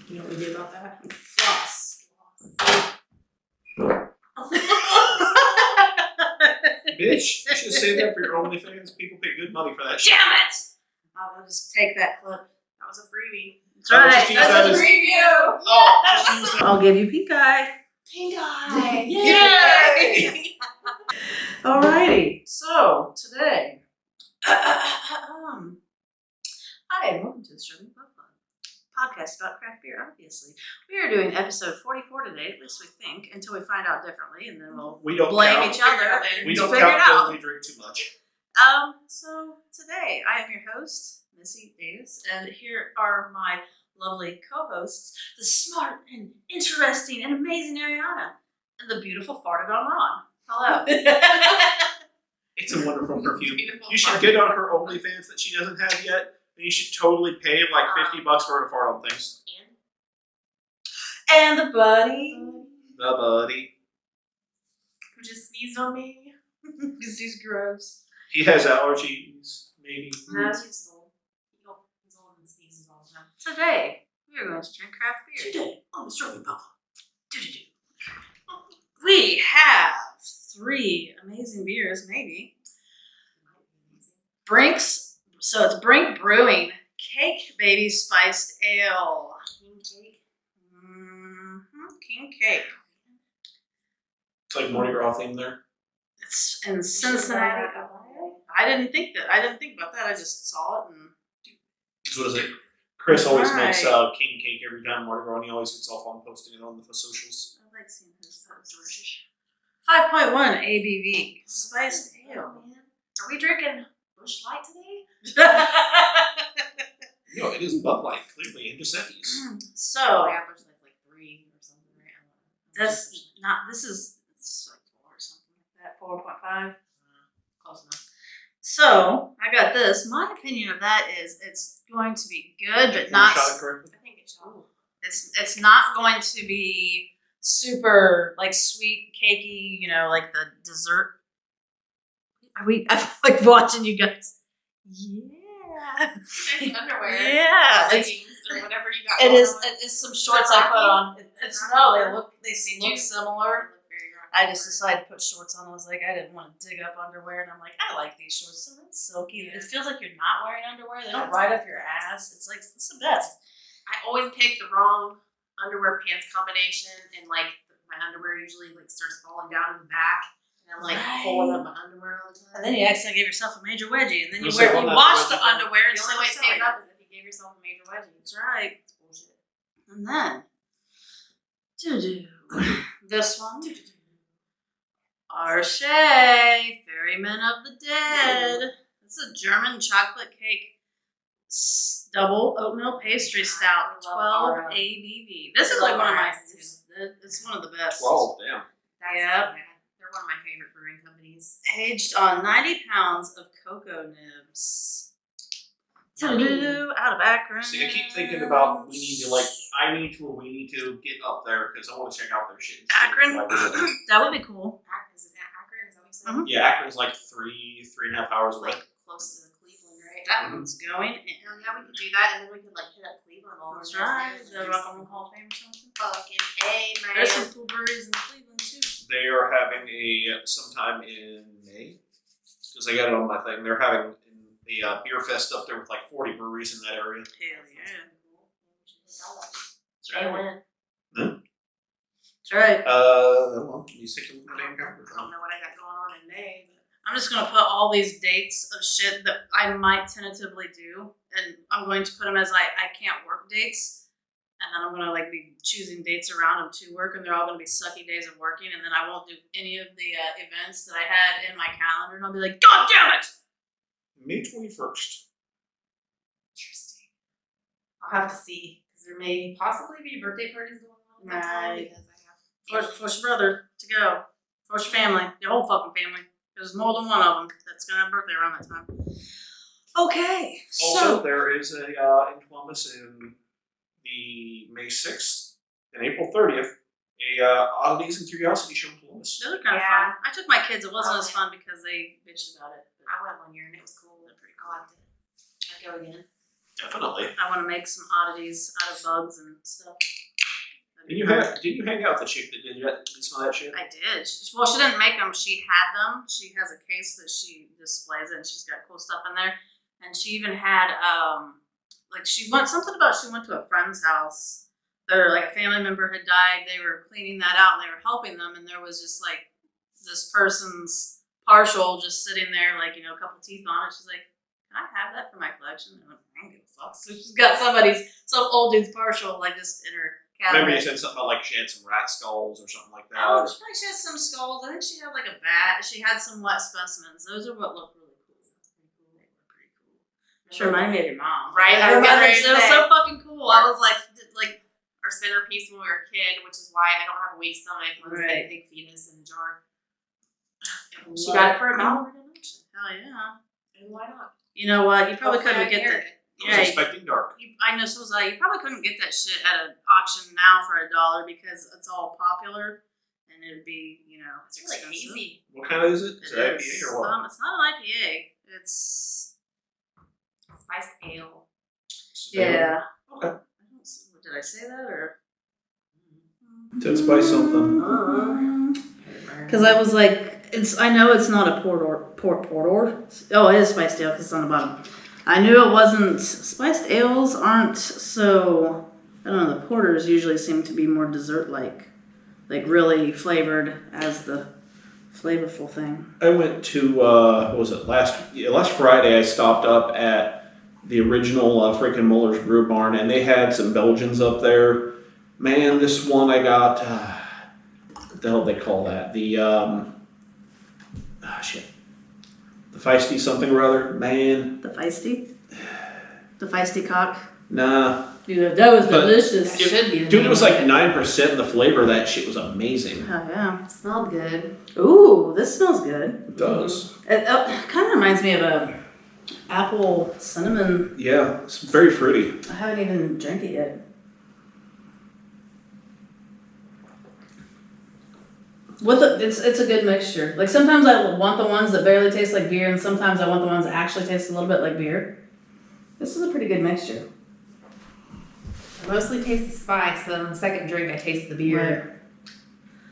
You know what we do about that? Floss. Bitch, you should say that for your OnlyFans. People pay good money for that shit. Damn it! I'll just take that clip. That was a freebie. That's right. That's a preview. Oh, just use that. I'll give you pink eye. Pink eye. Yay! Alrighty. So, today, hi, and welcome to the Strobing podcast about craft beer, obviously. We are doing episode 44 today, at least we think, until we find out differently, and then We don't blame count. each other and We don't figure count it out. when we drink too much. So today, I am your host, Missy Davis, and here are my lovely co-hosts, the smart and interesting and amazing Ariana, and the beautiful farted on Ron. Hello. It's a wonderful perfume. Beautiful You should fart. get on her OnlyFans that she doesn't have yet. And you should totally pay him like $50 for her to fart on things. And the buddy. The buddy. Who just sneezed on me. Because he's gross. He has allergies, maybe. No, he's old. He's old and sneezes all the time. Today, we are going to drink craft beer. Today on the Strobing Papa. We have 3 amazing beers, maybe. Brink's, so it's Brink Brewing Cake Baby Spiced Ale. King cake. King Cake. It's like Mardi Gras theme there. It's in Cincinnati, Ohio. I didn't think about that. I just saw it and What is it? Chris always makes Right. King Cake every time Mardi Gras, and he always gets off on posting it on the socials. I like seeing his delicious. 5.1 ABV spiced ale. Oh, man. Are we drinking Busch Light today? No, it is Bud Light, clearly, and Giuseppe's. So yeah, Busch Light's like 3 or something, right? I don't know. this is it's like 4 or something like that, 4.5. Close enough. So I got this. My opinion of that is it's going to be good, but Pour not. shot it correctly. I think it shall. It's not going to be super like sweet, cakey. You know, like the dessert. I'm like watching you guys. Yeah. Nice underwear. Yeah. It's, Leggings or whatever you got. it going is. on. It's some shorts I put on. It's no. They look do. similar. Look very rough. I just decided to put shorts on. I was like, I didn't want to dig up underwear, and I'm like, I like these shorts. So it's silky. Yeah. It feels like you're not wearing underwear. They don't ride up your ass. It's like it's the best. I always pick the wrong underwear pants combination, and like my underwear usually like starts falling down in the back, and I'm like pulling up my underwear all the time. And then you accidentally give yourself a major wedgie, and then you What's that you one that wash wedgie the thing? underwear and The only way it stays up is if you gave yourself a major wedgie. That's right. It's bullshit. And then, this one, Arche, Ferryman of the Dead. It's a German chocolate cake double oatmeal pastry stout, 12 ABV. This is like one of my. It's one of the best. 12, damn. That's Yep. so bad. They're one of my favorite brewing companies. Aged on 90 pounds of cocoa nibs. Out of Akron. See, I keep thinking about we need to get up there because I want to check out their shit. Akron? That would be cool. Is it Akron? Is that what you said? Mhm. Yeah, Akron's like 3.5 hours away. Like close to Cleveland, right? That one's going in. Hell yeah, we could do that, and then we could like hit up Cleveland all That's the right. The Rock and Roll Hall of Fame or something. Fucking A, man. There's some cool breweries in Cleveland too. They are having sometime in May because I got it on my thing. They're having a beer fest up there with like 40 breweries in that area. Hell yeah. That's They win. That's right. Well, you stick to the I damn don't camera. know what I got going on in May, but I'm just gonna put all these dates of shit that I might tentatively do, and I'm going to put them as I can't work dates, and then I'm gonna like be choosing dates around them to work, and they're all gonna be sucky days of working, and then I won't do any of the events that I had in my calendar, and I'll be like, God damn it! May 21st. interesting. I'll have to see because there may possibly be birthday parties going on. at that time Right. Because I have. Force your brother to go. Force your family, your whole fucking family. There's more than one of them that's gonna have a birthday around that time. Okay, Also, so there is a in Columbus in the May 6th and April 30th a Oddities and Curiosity show in Columbus. those are kind of Yeah. fun. I took my kids. It wasn't as fun because they bitched about it. I went one year and it was cool. I liked it. I'd go again. Definitely. I want to make some oddities out of bugs and stuff. Did you hang out with the chick that did that? Did you smell that shit? I did. Well, she didn't make them. She had them. She has a case that she displays it, and she's got cool stuff in there. And she even had like she went to a friend's house. Their like family member had died. They were cleaning that out and they were helping them, and there was just like this person's partial just sitting there, like, you know, a couple teeth on it. She's like, "Can I have that for my collection?" And I went, "I don't give a fuck." So she's got some old dude's partial like just in her Maybe cabinet. you said something about like she had some rat skulls or something like that. Oh, she had some skulls. I think she had like a bat. She had some wet specimens. Those are what look really cool. Pretty cool. She reminded me of your mom. Right, I I was remember getting ready it to was say. so fucking cool. I was like Our centerpiece when we were a kid, which is why I don't have a weak stomach, was Right. that big fetus in a jar. And Love she got it. it for $1 in an auction. hell yeah. And why not? You know what? You probably Hopefully I couldn't get inherit that. it. I was Yeah, expecting dark. I know. So was I. You probably couldn't get that shit at an auction now for $1 because it's all popular, and it'd be, you know, It's really expensive. hazy. What kind is it? Is it It IPA is. or what? It's not an IPA. It's Spiced ale. yeah. Okay. Did I say that or? Said spice something. Because I was like, I know it's not a porter. Oh, it is spiced ale because it's on the bottom. I knew it wasn't. Spiced ales aren't so. I don't know. The porters usually seem to be more dessert-like, like really flavored as the flavorful thing. I went to what was it last Friday? I stopped up at the original freaking Muller's Brew Barn, and they had some Belgians up there. Man, this one I got. What the hell do they call that? The shit. The feisty something or other. Man, The feisty cock. nah. Dude, that was But- delicious. That should be the Dude, name it was of like 9%, and the flavor of that shit was amazing. Oh yeah. It smelled good. Ooh, this smells good. It does. It kind of reminds me of a apple cinnamon. Yeah, it's very fruity. I haven't even drank it yet. It's a good mixture. Like sometimes I want the ones that barely taste like beer, and sometimes I want the ones that actually taste a little bit like beer. This is a pretty good mixture. I mostly taste the spice, then on the second drink I taste the beer. It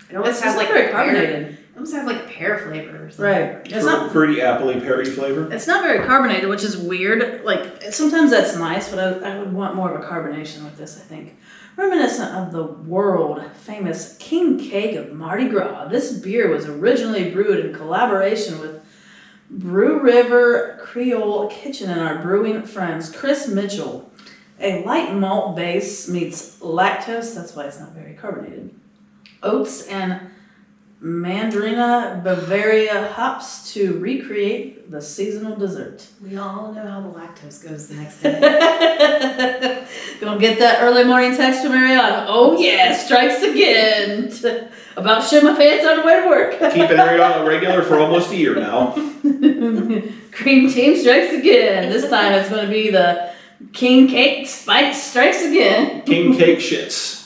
It's almost just has like very a pear. carbonated. It almost has like a pear flavor or something. Right. It's not. Fruity, appley, perry flavor. It's not very carbonated, which is weird. Like sometimes that's nice, but I would want more of a carbonation with this. I think. Reminiscent of the world famous King Cake of Mardi Gras, this beer was originally brewed in collaboration with Brew River Creole Kitchen and our brewing friends Chris Mitchell. A light malt base meets lactose, that's why it's not very carbonated, oats, and Mandarina Bavaria hops to recreate the seasonal dessert. We all know how the lactose goes the next day. Gonna get that early morning text from Ariana. Oh yeah, strikes again. About shit my pants on the way to work. Keeping Ariana regular for almost a year now. Cream team strikes again. This time it's gonna be the King Cake Spike strikes again. King cake shits.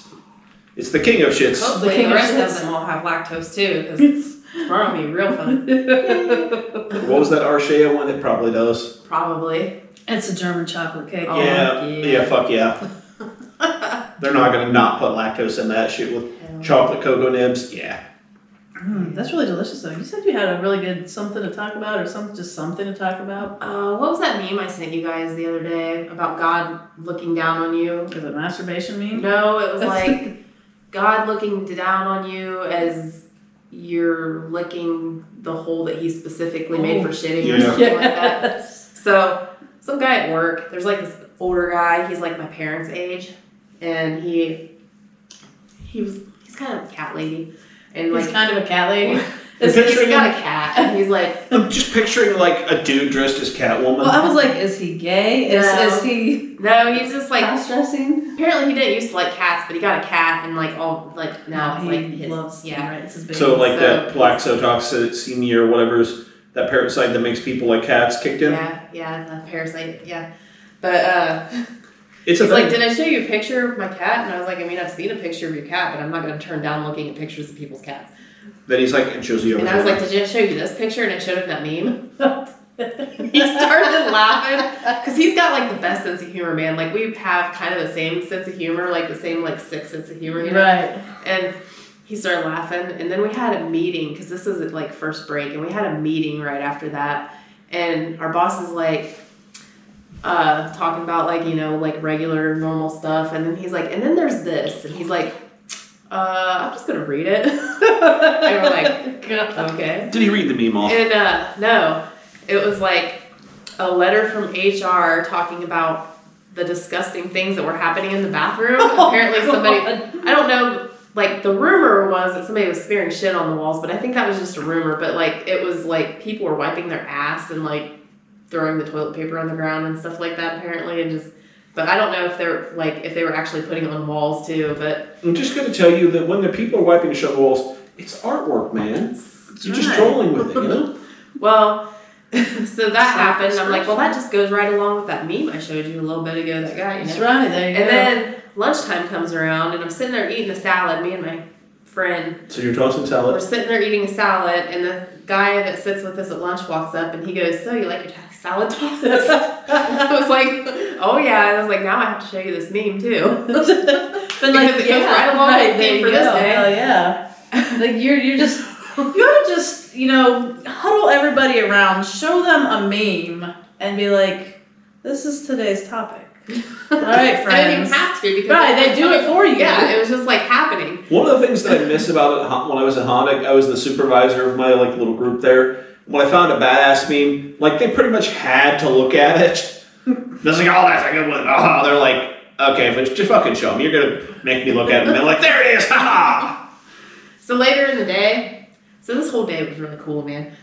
It's the king of shits. Hopefully king the of rest shits. of them all have lactose too, because tomorrow will be real fun. What was that Arshea one? It probably does. Probably. It's a German chocolate cake. Oh, Yeah, fuck yeah. They're not gonna not put lactose in that shit with chocolate cocoa nibs. Yeah. That's really delicious though. You said you had a really good something to talk about, or just something to talk about. What was that meme I sent you guys the other day about God looking down on you? Is it masturbation meme? No, it was like God looking down on you as you're licking the hole that he specifically made for shitting or Yeah. something like that. So, some guy at work, there's like this older guy, he's like my parents' age, and he's kind of a cat lady. And He's like, kind of a cat lady. I'm he's picturing got him- a cat, and he's like, I'm just picturing like a dude dressed as Catwoman. Well, I was like, is he gay? No. Is he no, he's just like, cross-dressing? apparently he didn't used to like cats, but he got a cat, and like all, like, now it's like his, loves yeah. right? It's his baby. So like that So- Plaxotoxemia or whatever is that parasite that makes people like cats kicked in. Yeah, the parasite, yeah. But, It's he's a like, thing. did I show you a picture of my cat? And I was like, I mean, I've seen a picture of your cat, but I'm not going to turn down looking at pictures of people's cats. Then he's like, and shows you. And I was like, did I show you this picture? And I showed him that meme. He started laughing because he's got like the best sense of humor, man. Like we have kind of the same sense of humor, like the same like sixth sense of humor, you know? Right. And he started laughing, and then we had a meeting because this was like first break, and we had a meeting right after that, and our boss is like talking about like, you know, like regular normal stuff, and then he's like, and then there's this, and he's like, I'm just gonna read it. And we're like, okay. Did he read the meme off? And no, it was like a letter from HR talking about the disgusting things that were happening in the bathroom. Apparently somebody, I don't know, like the rumor was that somebody was smearing shit on the walls, but I think that was just a rumor. But like it was like people were wiping their ass and like throwing the toilet paper on the ground and stuff like that apparently, and just. But I don't know if they're like if they were actually putting it on walls too. But I'm just going to tell you that when the people are wiping shit on the walls, it's artwork, man. You're just trolling with it, you know? Well, so that happened. And I'm like, well, that just goes right along with that meme I showed you a little bit ago. That guy, you know? That's right. There you go. And then lunchtime comes around, and I'm sitting there eating a salad. Me and my friend. So you're tossing We're salad. sitting there eating a salad, and the guy that sits with us at lunch walks up, and he goes, "So you like your salad tossed?" I was like, "Oh yeah." And I was like, "Now I have to show you this meme too." But like, Because it goes right along with the there theme you for this go. day. Hell yeah. Like you gotta just, you know, huddle everybody around, show them a meme, and be like, this is today's topic. All right, friends. I didn't even have to because Right, they do it for you. Yeah, it was just like happening. One of the things that I miss about it when I was at Honda, I was the supervisor of my like little group there. When I found a badass meme, like they pretty much had to look at it. Just like, oh, that's a good one. Oh, they're like, okay, but just fucking show me. You're gonna make me look at it, and they're like, there it is, ha. So later in the day, so this whole day was really cool, man.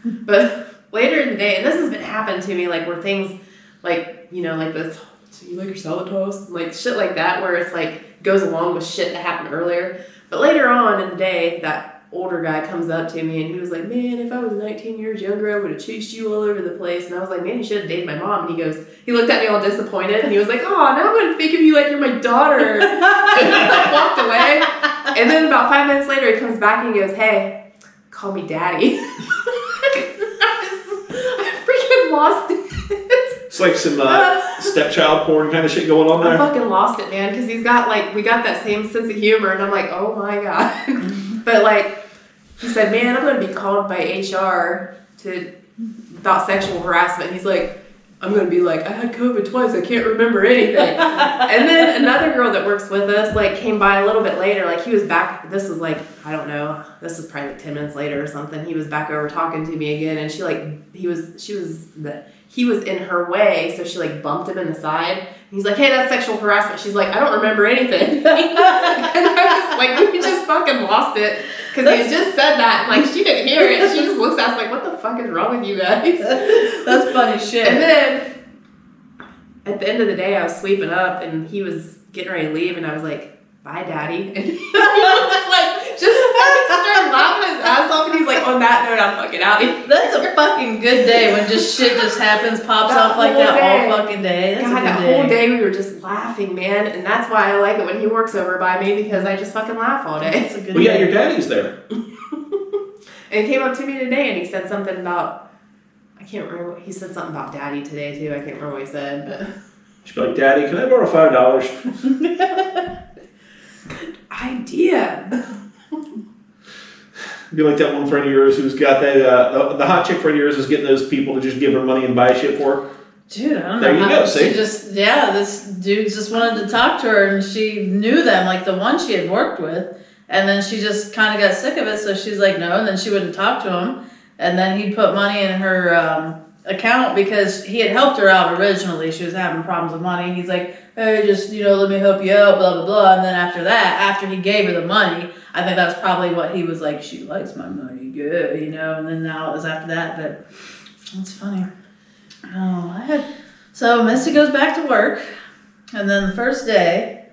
But later in the day, and this has been happening to me, like where things, like, you know, like this, so you like your salad toast? Like shit like that, where it's like, goes along with shit that happened earlier. But later on in the day, that older guy comes up to me and he was like, man, if I was 19 years younger, I would have chased you all over the place. And I was like, man, you should have dated my mom. And he looked at me all disappointed and he was like, oh, now I'm going to think of you like you're my daughter. And I walked away. And then about 5 minutes later, he comes back and he goes, hey, call me daddy. I freaking lost it. It's like some stepchild porn kind of shit going on I there. fucking lost it, man, because he's got like, we got that same sense of humor, and I'm like, oh my god. But like, he said, man, I'm gonna be called by HR about sexual harassment. He's like, I'm gonna be like, I had COVID twice, I can't remember anything. And then another girl that works with us like came by a little bit later, like he was back, this was like, I don't know, this was probably like 10 minutes later or something. He was back over talking to me again, and he was in her way, so she like bumped him in the side. He's like, hey, that's sexual harassment. She's like, I don't remember anything. And I was like, we just fucking lost it. Because he had just said that, and like she didn't hear it. She just looks at us like, what the fuck is wrong with you guys? That's funny shit. And then at the end of the day, I was sweeping up, and he was getting ready to leave, and I was like, bye, daddy. And he was like, just fucking started laughing his ass off, and he's like, on that note, I'm fucking out. That's a fucking good day when just shit just happens, pops That off like whole that day. all fucking day. That's God, a good that day. whole day we were just laughing, man, and that's why I like it when he works over by me, because I just fucking laugh all day. That's a good Well, yeah, day. your daddy's there. And he came up to me today, and he said something about, I can't remember, he said something about daddy today too. I can't remember what he said, but She'd be like, Daddy, can I borrow $5? idea. Be like that one friend of yours who's got that, the hot chick friend of yours is getting those people to just give her money and buy shit for her. Dude, I don't There know you how go, see? she just, yeah, this dude just wanted to talk to her, and she knew them, like the one she had worked with, and then she just kind of got sick of it, so she's like, no, and then she wouldn't talk to him, and then he'd put money in her account because he had helped her out originally. She was having problems with money. He's like, hey, just, you know, let me help you out, blah, blah, blah, and then after that, after he gave her the money, I think that's probably what he was like, she likes my money, good, you know, and then now it was after that, but that's funny. Oh, so Missy goes back to work, and then the first day,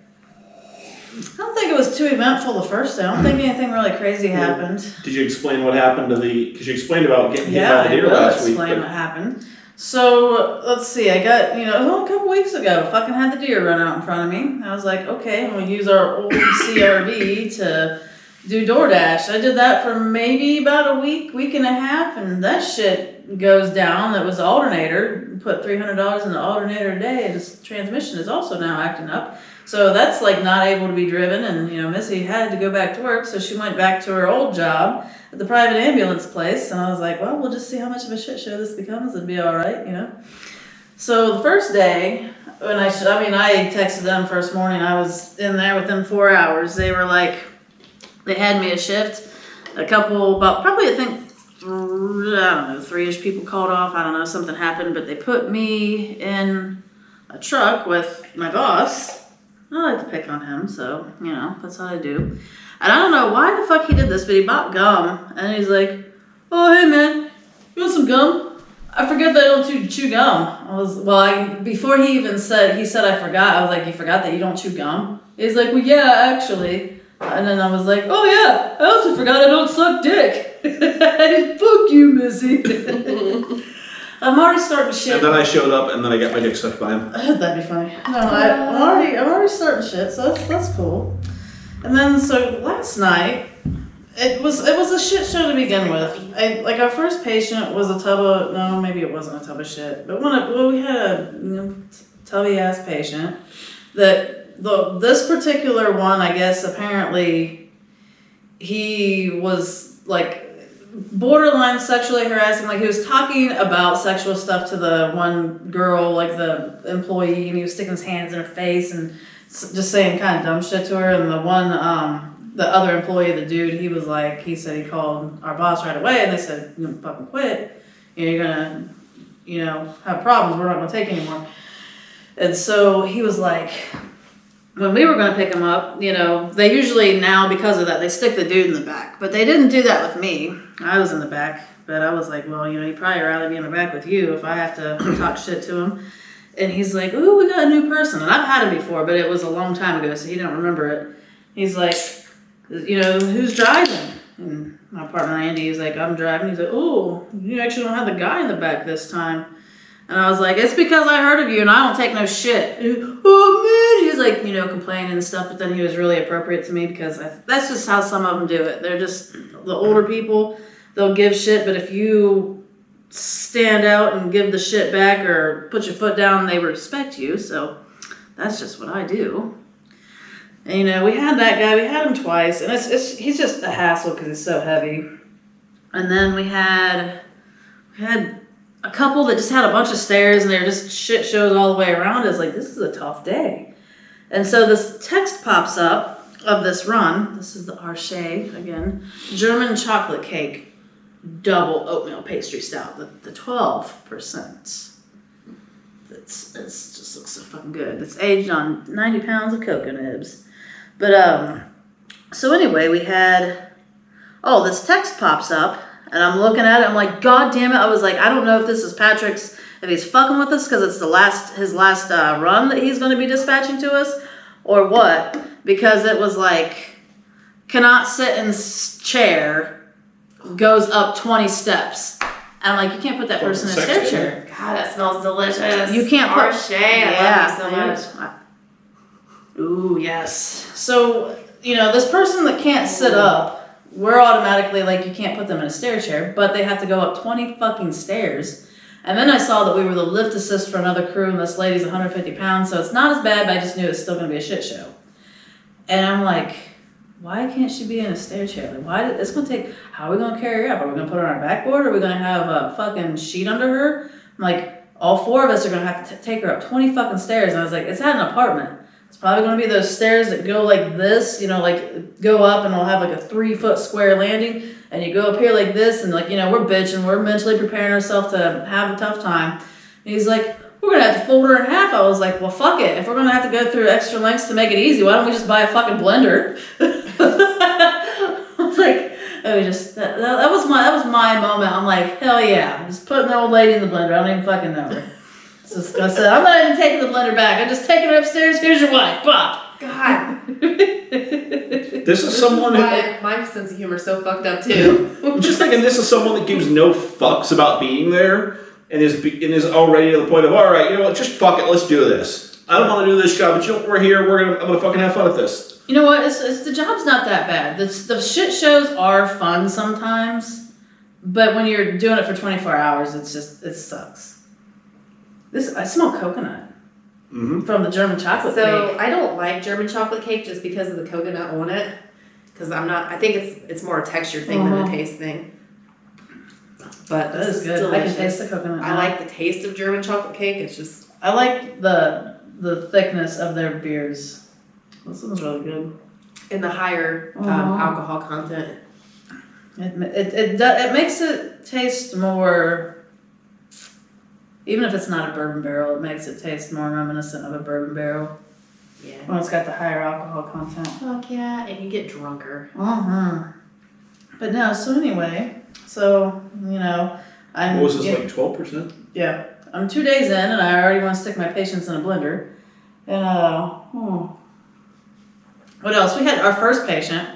I don't think it was too eventful the first day. I don't think anything really crazy happened. Did you explain what happened because you explained about getting hit Yeah, by the I deer will last week. explain what happened. So, let's see, I got, it was a couple weeks ago, fucking had the deer run out in front of me. I was like, okay, I'm gonna use our old CRV to do DoorDash. I did that for maybe about a week and a half, and that shit shit goes down that was the alternator, put $300 in the alternator a day, and his transmission is also now acting up. So that's like not able to be driven, and Missy had to go back to work, so she went back to her old job at the private ambulance place, and I was like, well, we'll just see how much of a shit show this becomes, it'll be alright, So the first day, when I texted them first morning, I was in there with them 4 hours. They were like, they had me a shift, a couple, about probably I think, I don't know, 3-ish people called off, I don't know, something happened, but they put me in a truck with my boss. I like to pick on him, so, that's what I do. And I don't know why the fuck he did this, but he bought gum, and he's like, oh, hey man, you want some gum? I forget that I don't chew gum. Before he even said, I forgot. I was like, you forgot that you don't chew gum? He's like, well, yeah, actually. And then I was like, oh yeah, I also forgot I don't suck dick. Fuck you, Missy. I'm already starting shit. And then I showed up, and then I got my dick sucked by him. That'd be funny. No, I'm already starting shit, so that's cool. And then so last night, it was a shit show to begin with. Our first patient was maybe it wasn't a tub of shit, but we had a tubby ass patient that this particular one, I guess apparently he was like borderline sexually harassing, like he was talking about sexual stuff to the one girl, like the employee, and he was sticking his hands in her face and just saying kind of dumb shit to her. And the one, the other employee, the dude, he said he called our boss right away, and they said, you fucking quit, you're gonna, have problems, we're not gonna take anymore. And so he was like, when we were gonna pick him up, they usually now, because of that, they stick the dude in the back, but they didn't do that with me. I was in the back, but I was like, well, he'd probably rather be in the back with you if I have to talk shit to him. And he's like, ooh, we got a new person. And I've had him before, but it was a long time ago, so he don't remember it. He's like, who's driving? And my partner Andy, he's like, I'm driving. He's like, oh, you actually don't have the guy in the back this time. And I was like, it's because I heard of you and I don't take no shit. Oh man, he's like, complaining and stuff, but then he was really appropriate to me because that's just how some of them do it. They're just, the older people, they'll give shit, but if you stand out and give the shit back or put your foot down, they respect you. So that's just what I do. And we had that guy, we had him twice, and he's just a hassle because he's so heavy. And then we had a couple that just had a bunch of stairs and they were just shit shows all the way around. It's like, this is a tough day. And so this text pops up of this run. This is the Arche, again. German chocolate cake, double oatmeal pastry stout, the 12%. It just looks so fucking good. It's aged on 90 pounds of cocoa nibs. But, so anyway, we had, this text pops up. And I'm looking at it, I'm like, God damn it. I was like, I don't know if this is Patrick's, if he's fucking with us because it's his last run that he's going to be dispatching to us, or what. Because it was like, cannot sit in chair, goes up 20 steps. And I'm like, you can't put that person in a stair chair. God, that smells delicious. You can't put... Arche, I love you so much. Ooh, yes. So, this person that can't sit up, we're automatically like, you can't put them in a stair chair, but they have to go up 20 fucking stairs. And then I saw that we were the lift assist for another crew, and this lady's 150 pounds, so it's not as bad, but I just knew it's still going to be a shit show. And I'm like, why can't she be in a stair chair? Like, it's going to take, how are we going to carry her up? Are we going to put her on our backboard? Are we going to have a fucking sheet under her? I'm like, all 4 of us are going to have to take her up 20 fucking stairs. And I was like, it's at an apartment. It's probably going to be those stairs that go like this, like go up and we'll have like a 3-foot square landing. And you go up here like this and like, we're bitching. We're mentally preparing ourselves to have a tough time. And he's like, we're going to have to fold her in half. I was like, well, fuck it. If we're going to have to go through extra lengths to make it easy, why don't we just buy a fucking blender? I was like, that was my moment. I'm like, hell yeah. I'm just putting the old lady in the blender. I don't even fucking know her. So I said, I'm not even taking the blender back. I'm just taking her upstairs. Here's your wife. Pop. God. This is someone who... My sense of humor is so fucked up, too. I'm just thinking this is someone that gives no fucks about being there and is already to the point of, all right, you know what, just fuck it, let's do this. I don't want to do this job, but we're here, I'm going to fucking have fun at this. You know what, the job's not that bad. The shit shows are fun sometimes, But when you're doing it for 24 hours, it sucks. I smell coconut from the German chocolate cake. So I don't like German chocolate cake just because of the coconut on it. Because I think it's more a texture thing than a taste thing. But That is good. delicious. I can taste the coconut. I like the taste of German chocolate cake. It's just I like the thickness of their beers. This one's really good. in the higher alcohol content. It makes it taste more, even if it's not a bourbon barrel, it makes it taste more reminiscent of a bourbon barrel Yeah. when it's got the higher alcohol content. Fuck yeah, and you get drunker. But no, so anyway, I'm. What was this, like 12%? Yeah, I'm 2 days in, and I already want to stick my patients in a blender. And what else? We had our first patient.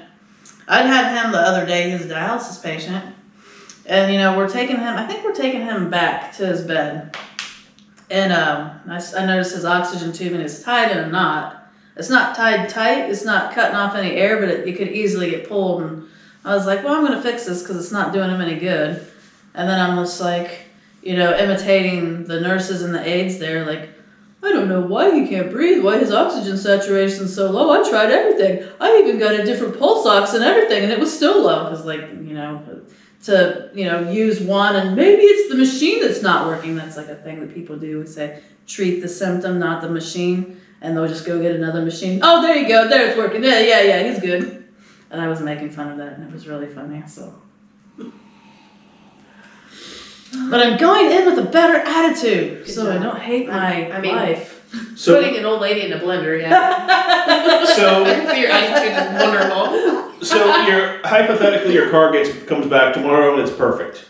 I'd had him the other day, his dialysis patient, and we're taking him back to his bed, and I noticed his oxygen tubing is tied in a knot. It's not tied tight, it's not cutting off any air, but it could easily get pulled, and I was like, well, I'm gonna fix this because it's not doing him any good. And then I'm just like, imitating the nurses and the aides there, like, I don't know why he can't breathe, why his oxygen saturation's so low. I tried everything. I even got a different pulse ox and everything, and it was still low. Because, to use one, and maybe it's the machine that's not working. That's like a thing that people do. We say, treat the symptom, not the machine. And they'll just go get another machine. Oh, there you go. There, it's working. Yeah, he's good. And I was making fun of that, and it was really funny, so. But I'm going in with a better attitude, Good so job. I don't hate my life. So, Putting an old lady in a blender, yeah. so, I can see your attitude is wonderful. so hypothetically, your car comes back tomorrow and it's perfect.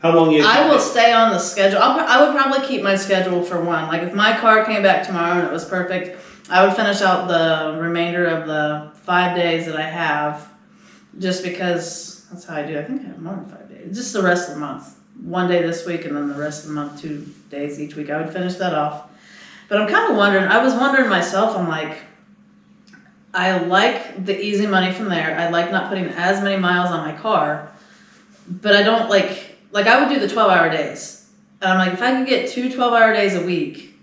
How long you? I will stay on the schedule. I would probably keep my schedule for one. Like if my car came back tomorrow and it was perfect, I would finish out the remainder of the 5 days that I have, just because that's how I do. I think I have more than 5 days. Just the rest of the month. 1 day this week and then the rest of the month, 2 days each week. I would finish that off. But I'm kind of wondering, I was wondering myself, I'm like, I like the easy money from there. I like not putting as many miles on my car, but I don't like I would do the 12-hour days. And I'm like, if I could get 2 12-hour days a week,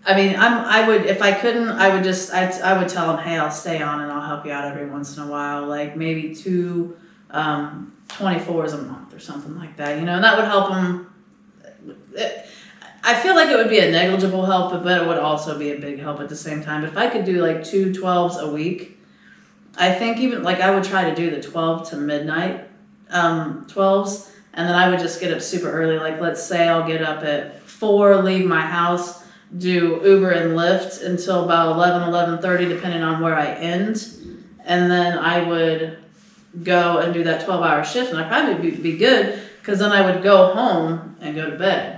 I mean, I would, if I couldn't, I would tell them, hey, I'll stay on and I'll help you out every once in a while. Like maybe 2 24s a month or something like that, and that would help them. I feel like it would be a negligible help, but it would also be a big help at the same time. But if I could do like 2 12s a week, I think even I would try to do the 12 to midnight 12s, and then I would just get up super early. Like let's say I'll get up at 4, leave my house, do Uber and Lyft until about 11:30, depending on where I end, and then I would go and do that 12-hour shift, and I'd probably be good, because then I would go home and go to bed.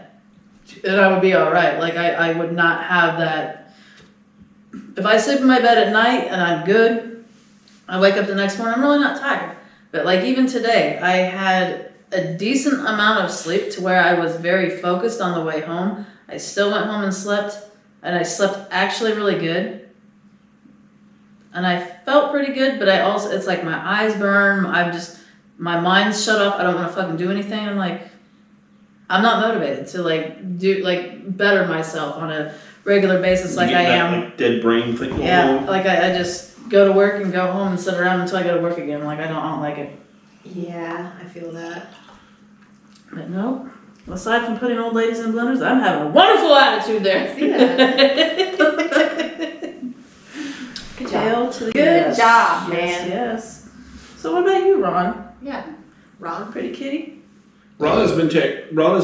And I would be all right. Like, I would not have that. If I sleep in my bed at night and I'm good, I wake up the next morning, I'm really not tired. But like even today, I had a decent amount of sleep to where I was very focused on the way home. I still went home and slept, and I slept actually really good. And I felt pretty good, but it's like my eyes burn, my mind's shut off, I don't want to fucking do anything. I'm like, I'm not motivated to better myself on a regular basis like I am. Like dead brain thing going Yeah, on. like I just go to work and go home and sit around until I go to work again. Like I don't like it. Yeah, I feel that. But no, aside from putting old ladies in blenders, I'm having a wonderful attitude there. I see that. Good job. Hail to the Good yes. job, Yes, man. yes. So what about you, Ron? Yeah. Ron? Pretty kitty? Ron has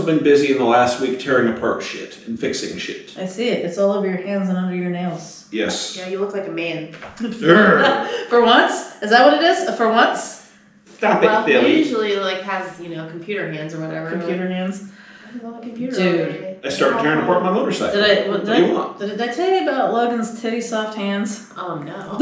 been busy in the last week tearing apart shit and fixing shit. I see it. It's all over your hands and under your nails. Yes. Yeah, you look like a man. For once? Is that what it is? For once? Stop Well, it, Billy. he usually has, computer hands or whatever. Computer hands. He's on a computer. Dude. all day. I started tearing apart my motorcycle. What do you want? Did I tell you about Logan's titty soft hands? Oh no.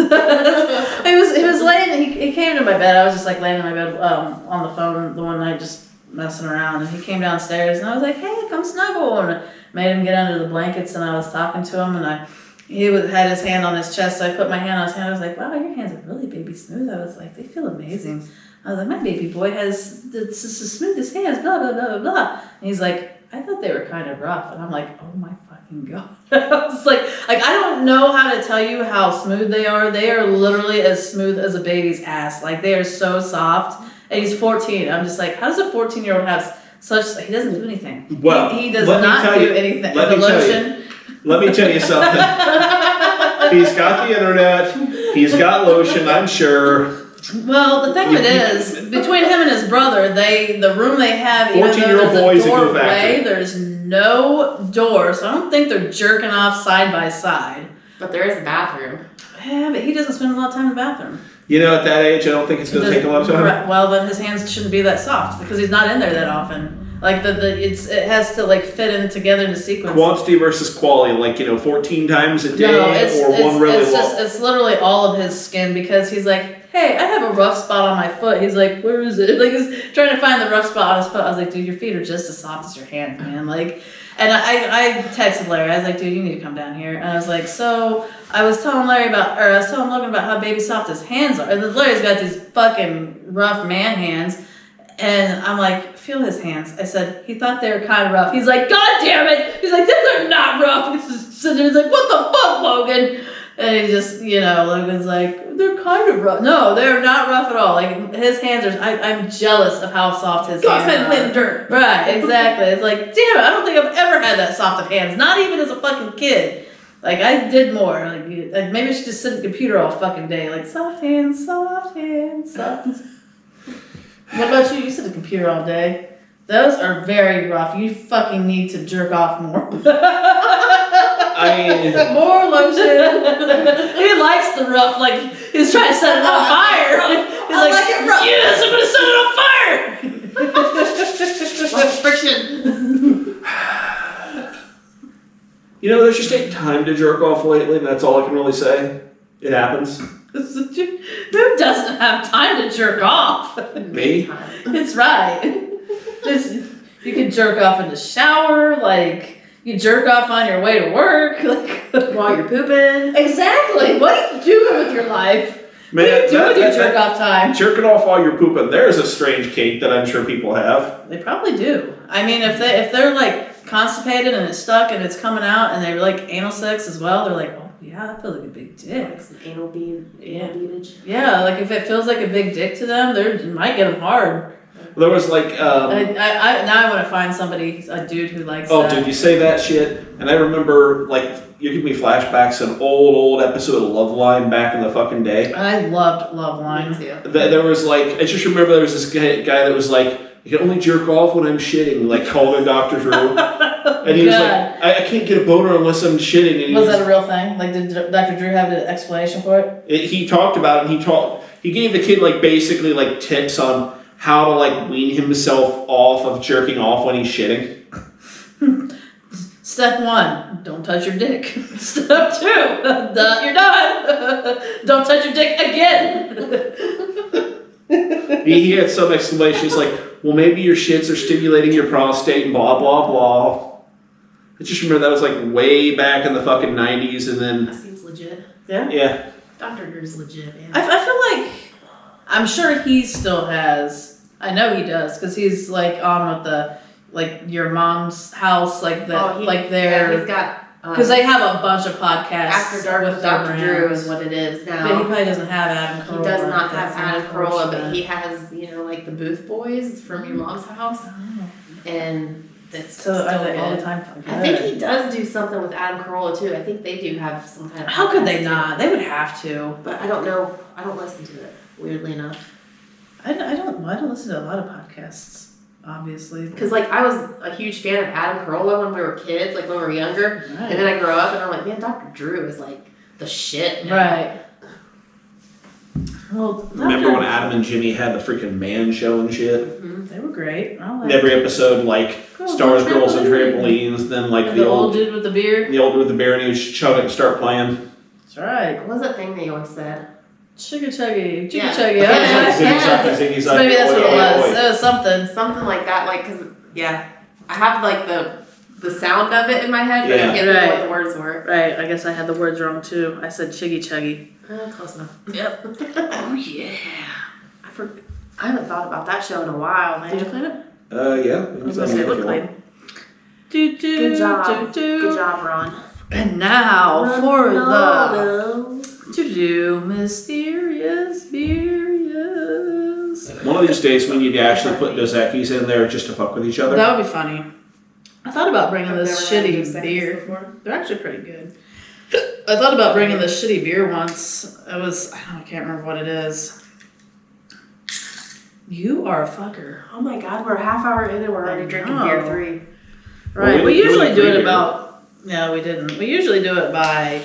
He was laying. He came to my bed. I was just like laying in my bed on the phone the one night, just messing around. And he came downstairs, and I was like, "Hey, come snuggle!" And made him get under the blankets. And I was talking to him, and had his hand on his chest, so I put my hand on his hand. I was like, wow, your hands are really baby smooth. I was like, they feel amazing. I was like, my baby boy has the smoothest hands, blah, blah, blah, blah, blah. And he's like, I thought they were kind of rough. And I'm like, oh my fucking God. I was like, I don't know how to tell you how smooth they are. They are literally as smooth as a baby's ass. Like, they are so soft. And he's 14. I'm just like, how does a 14-year-old have such, he doesn't do anything. Well, he does let me not tell do you- anything. let The me tell you. lotion. Let me tell you something. He's got the internet. He's got lotion, I'm sure. Well, the thing of it is, between him and his brother, the room they have, even though 14-year-old there's boys a that go doorway, factory. there's no door, so I don't think they're jerking off side by side. But there is a bathroom. Yeah, but he doesn't spend a lot of time in the bathroom. You know, at that age, I don't think it's going to take a lot of time. Right, well, then his hands shouldn't be that soft because he's not in there that often. Like it has to like fit in together in a sequence. Quantity versus quality, like, 14 times a day No, it's one really it's long. just it's literally all of his skin because he's like, hey, I have a rough spot on my foot. He's like, where is it? Like he's trying to find the rough spot on his foot. I was like, dude, your feet are just as soft as your hands, man. Like, and I texted Larry. I was like, dude, you need to come down here. And I was like, so I was telling Logan about how baby soft his hands are. And then Larry's got these fucking rough man hands. And I'm like, feel his hands. I said, he thought they were kind of rough. He's like, God damn it. He's like, they're not rough. He's just sitting there, he's like, what the fuck, Logan? And he just, Logan's like, they're kind of rough. No, they're not rough at all. Like, his hands are, I'm jealous of how soft his hands are. Play in the dirt. Right, exactly. It's like, damn it, I don't think I've ever had that soft of hands. Not even as a fucking kid. Like, I did more. Like maybe I should just sit at the computer all fucking day. Like, soft hands, soft hands, soft hands. What about you? You sit at the computer all day. Those are very rough. You fucking need to jerk off more. I mean, More lotion. He likes the rough, like, he's trying to set it on fire. He's like it rough. Yes, I'm gonna set it on fire. Less friction. there's just ain't time to jerk off lately, and that's all I can really say. It happens. Who doesn't have time to jerk off? Me? It's right. You can jerk off in the shower, like, you jerk off on your way to work. Like, While you're pooping. exactly. What are you doing with your life? What do you do with your jerk off time? Jerking off while you're pooping, there's a strange kink that I'm sure people have. They probably do. I mean, if they're like constipated and it's stuck and it's coming out and they like anal sex as well, they're like, oh yeah, that feels like a big dick. Like some anal beadage. Yeah, like if it feels like a big dick to them, it might get them hard. There was like, Now I want to find a dude who likes oh, that. dude, you say that shit, and I remember, like, you give me flashbacks to an old episode of Loveline back in the fucking day. I loved Love Me Line. too. There was like, I just remember there was this guy that was like, you can only jerk off when I'm shitting, like calling in Dr. Drew. And he was like, I can't get a boner unless I'm shitting. And he Was that a real thing? Like, did Dr. Drew have an explanation for it? he talked about it, and he gave the kid like basically like tips on how to like wean himself off of jerking off when he's shitting. Step 1, don't touch your dick. Step 2, you're done. Don't touch your dick again. He had some explanation. He's like, well, maybe your shits are stimulating your prostate and blah, blah, blah. I just remember that was like way back in the fucking 90s, and then, That seems legit. yeah. Dr. Drew's legit, man. I feel like, I'm sure he still has, I know he does, because he's like on with the, like your mom's house, like that, like yeah, he's their, got because they have a bunch of podcasts After Dark with their Dr. Drew brands. is what it is But he now. probably doesn't have Adam He Carolla. does not have That's Adam Carolla, but unfortunate. he has, like the Booth Boys from Your Mom's House, Oh. and that's So still are they all the good. time? I think he does do something with Adam Carolla too. I think they do have some kind of. How could they podcast, not? They would have to. But I don't know. I don't listen to it. Weirdly enough, I don't listen to a lot of podcasts, obviously. because like I was a huge fan of Adam Carolla when we were kids, like when we were younger, and then I grow up and I'm like, man, Dr. Drew is like the shit. Now. Right. Well, Remember when Adam and Jimmy had the freaking man show and shit? Mhm. They were great. I And like every episode, like, stars, girls, and trampoline. trampolines, then like And the old dude with the beard. the old with the bear, and he would chug it and start playing. That's right. What was that thing they always said? Chugga chuggy, chugga Yeah. chuggy. Yeah. Ziggy So maybe that's oi, what it oi, was. oi. It was something. Something like that, like, cause yeah, I have like the the sound of it in my head, but Yeah. I can't remember what Right. the words were. Right, I guess I had the words wrong too. I said chiggy chuggy. Close enough. Yep. Oh yeah. I haven't thought about that show in a while, man. Did you clean it? Yeah. I was gonna say it looked clean. Do, do, Good job. do, do. Good job, Ron. And now for the Ronaldo. to-do mysterious furious. One of these days we need to actually put Dos Equis in there just to fuck with each other. That would be funny. I thought about bringing I've this never had shitty Dos Equis beer. before. They're actually pretty good. I thought about bringing this shitty beer once. I can't remember what it is. You are a fucker. Oh my god, we're a half hour in and we're already drinking beer 3. Right, Well, we we didn't do usually any do it pre-beer. about, no, we didn't. We usually do it by,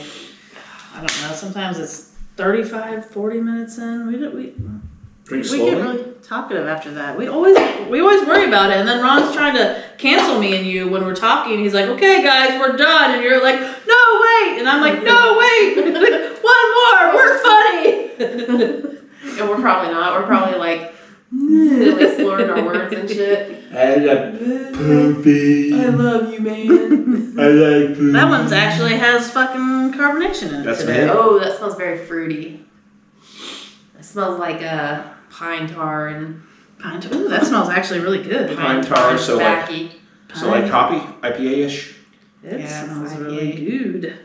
I don't know, sometimes it's 35, 40 minutes in. We Drink get slowly. really talkative after that. We always worry about it, and then Ron's trying to cancel me and you when we're talking. He's like, "Okay, guys, we're done," and you're like, "No, wait," and I'm like, "No, wait, one more. We're funny." And we're probably not. We're probably like slurring our words and shit. I like poopy. I love you, man. I like poopy. That one's actually has fucking carbonation in it That's today. me. Oh, that smells very fruity. It smells like pine tar and Pine tar. Ooh, that smells actually really good. Pine tar, so like tobacco. hoppy, IPA-ish. It Yeah, it's smells IPA. really good.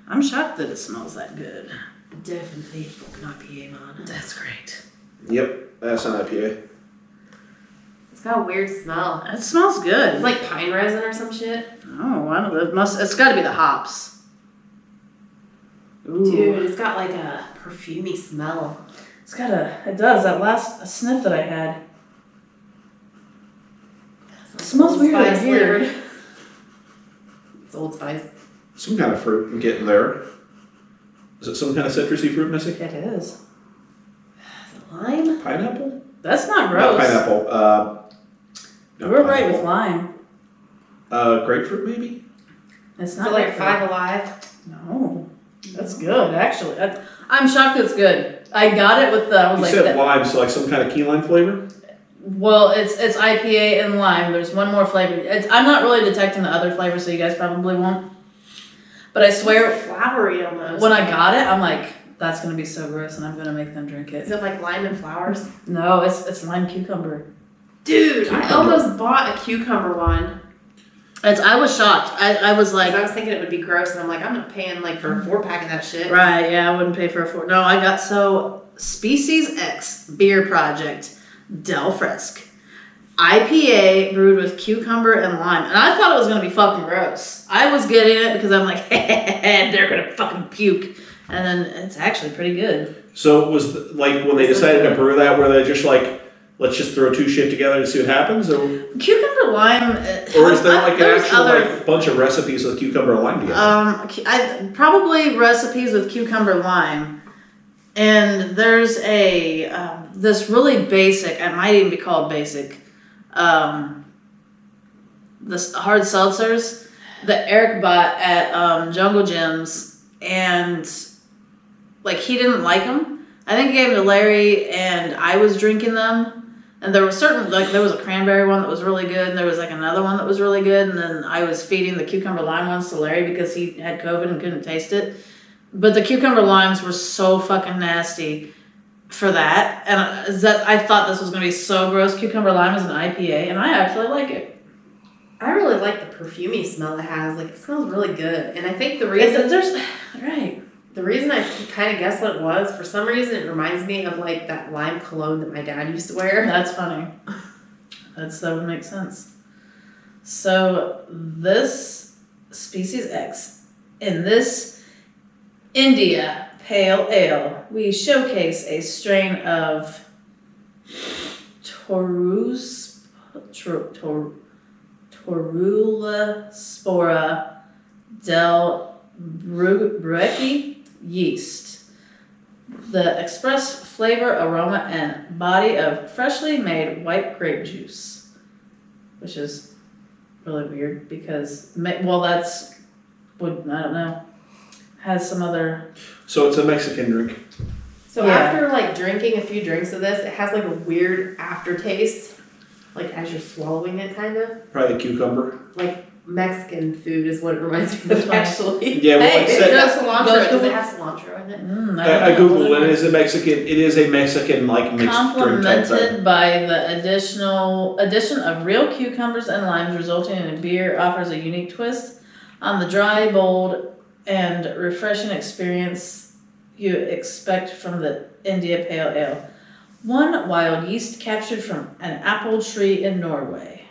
I'm shocked that it smells that good. Definitely fucking IPA, man. That's great. Yep, that's an IPA. It's got a weird smell. It smells good. It's like pine resin or some shit. Oh, I don't know. It's got to be the hops. Ooh. Dude, it's got like a perfumey smell. It does. That last sniff that I had. It smells weird Spice in here. flavored. It's Old Spice. Some kind of fruit I'm getting there. Is it some kind of citrusy fruit, Missy? It is. Is it lime? Pineapple? That's not gross. Not pineapple. Not We're right pineapple. with lime. Grapefruit, maybe? It's Is not it like grapefruit. 5 Alive? No. That's good, actually. I'm shocked it's good. I got it with the, I was You like, said that- lime, so like some kind of key lime flavor? well, it's IPA and lime. There's one more flavor. I'm not really detecting the other flavors, so you guys probably won't. But I swear, It's flowery almost. when I got it, I'm like, that's gonna be so gross, and I'm gonna make them drink Is it. it like lime and flowers? No, it's lime cucumber. Dude, I Cucumber. almost bought a cucumber one. I was shocked. I was Like, like, I was thinking it would be gross, and I'm like, I'm not paying like for a 4-pack of that shit. right, yeah, I wouldn't pay for a 4. No, I got Species X Beer Project Del Fresque IPA brewed with cucumber and lime, and I thought it was gonna be fucking gross. I was getting it because I'm like, they're gonna fucking puke, and then it's actually pretty good. So was like when they decided to brew that, were they just like, let's just throw two shit together and see what happens? Or Cucumber lime, is there like an there's actual other- like bunch of recipes with cucumber and lime together? I probably recipes with cucumber lime, and there's a this really basic. It might even be called basic. This hard seltzers that Eric bought at Jungle Gyms, and like he didn't like them. I think he gave them to Larry, and I was drinking them. And there was certain, like, there was a cranberry one that was really good, and there was, like, another one that was really good, and then I was feeding the cucumber lime ones to Larry because he had COVID and couldn't taste it. But the cucumber limes were so fucking nasty for that, and I thought this was going to be so gross. Cucumber lime is an IPA, and I actually like it. I really like the perfumey smell it has. Like, it smells really good. And I think the reason The the reason I kind of guessed what it was, for some reason it reminds me of like that lime cologne that my dad used to wear. That's funny. That would make sense. So this Species X, in this India Pale Ale, we showcase a strain of Torula Spora del Bruecki yeast. The express flavor, aroma, and body of freshly made white grape juice, which is really weird because, well, I don't know, has some other. So it's a Mexican drink. So Yeah. after like drinking a few drinks of this, it has like a weird aftertaste, like as you're swallowing it, kind of Probably cucumber. like Mexican food is what it reminds me That's of, funny. actually. Yeah, well, Hey, it It said, does cilantro. Those Does it people- have cilantro in it? I googled it. It is a Mexican. It is a Mexican like mixed drink type thing. Complemented by the addition of real cucumbers and limes, resulting in a beer offers a unique twist on the dry, bold, and refreshing experience you expect from the India Pale Ale. One wild yeast captured from an apple tree in Norway.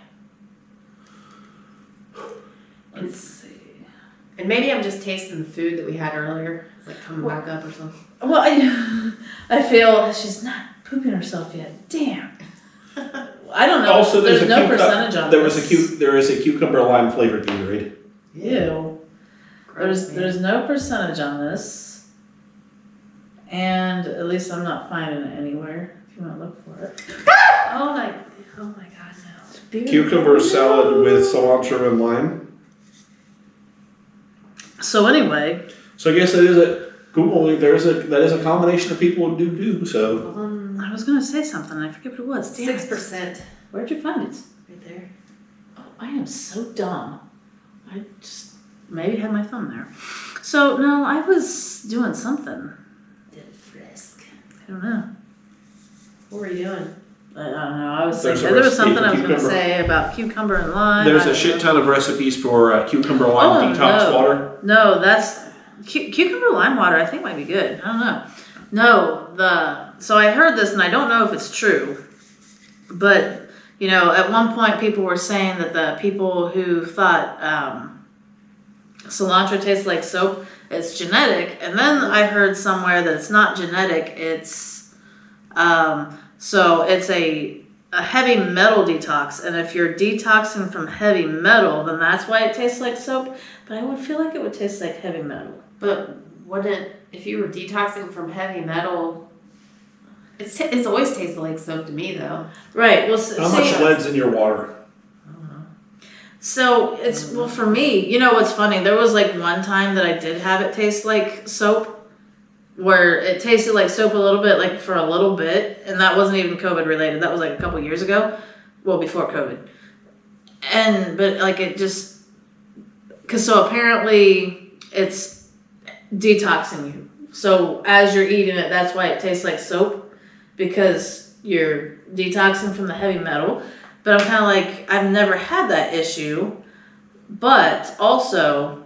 Let's see. And maybe I'm just tasting the food that we had earlier. It's like coming back up or something. Well, I feel she's not pooping herself yet. Damn. I don't know. Also, there's no cucumber- percentage on there this. there is a cucumber lime flavored Gatorade. Ew. There's no percentage on this, and at least I'm not finding it anywhere. If you want to look for it. Oh my god, no. Cucumber salad with cilantro and lime. So anyway, So I guess that is a Google. That is a combination of people who do. So I was gonna say something. I forget what it was. Damn it. 6% Where'd you find it? right there. Oh, I am so dumb. I just maybe had my thumb there. So no, I was doing something. Did frisk. I don't know. What were you doing? I don't know. I was There's thinking a there was recipe something for I was going to cucumber. say about cucumber and lime. there's I a don't shit know. ton of recipes for cucumber lime detox no. water. No, that's cucumber lime water. I think might be good. I don't know. No, so I heard this and I don't know if it's true, but you know, at one point people were saying that the people who thought cilantro tastes like soap, it's genetic, and then I heard somewhere that it's not genetic. It's so it's a heavy metal detox, and if you're detoxing from heavy metal, then that's why it tastes like soap. But I would feel like it would taste like heavy metal. But wouldn't, if you were detoxing from heavy metal, it's always tasted like soap to me though. Right. Well, How much lead's in your water? So it's, well, for me, you know what's funny? There was like one time that I did have it taste like soap, where it tasted like soap a little bit, like for a little bit, and that wasn't even COVID related. That was like a couple years ago, well, before COVID. But like it just, because so apparently it's detoxing you. So as you're eating it, that's why it tastes like soap, because you're detoxing from the heavy metal. But I'm kind of like, I've never had that issue. But also,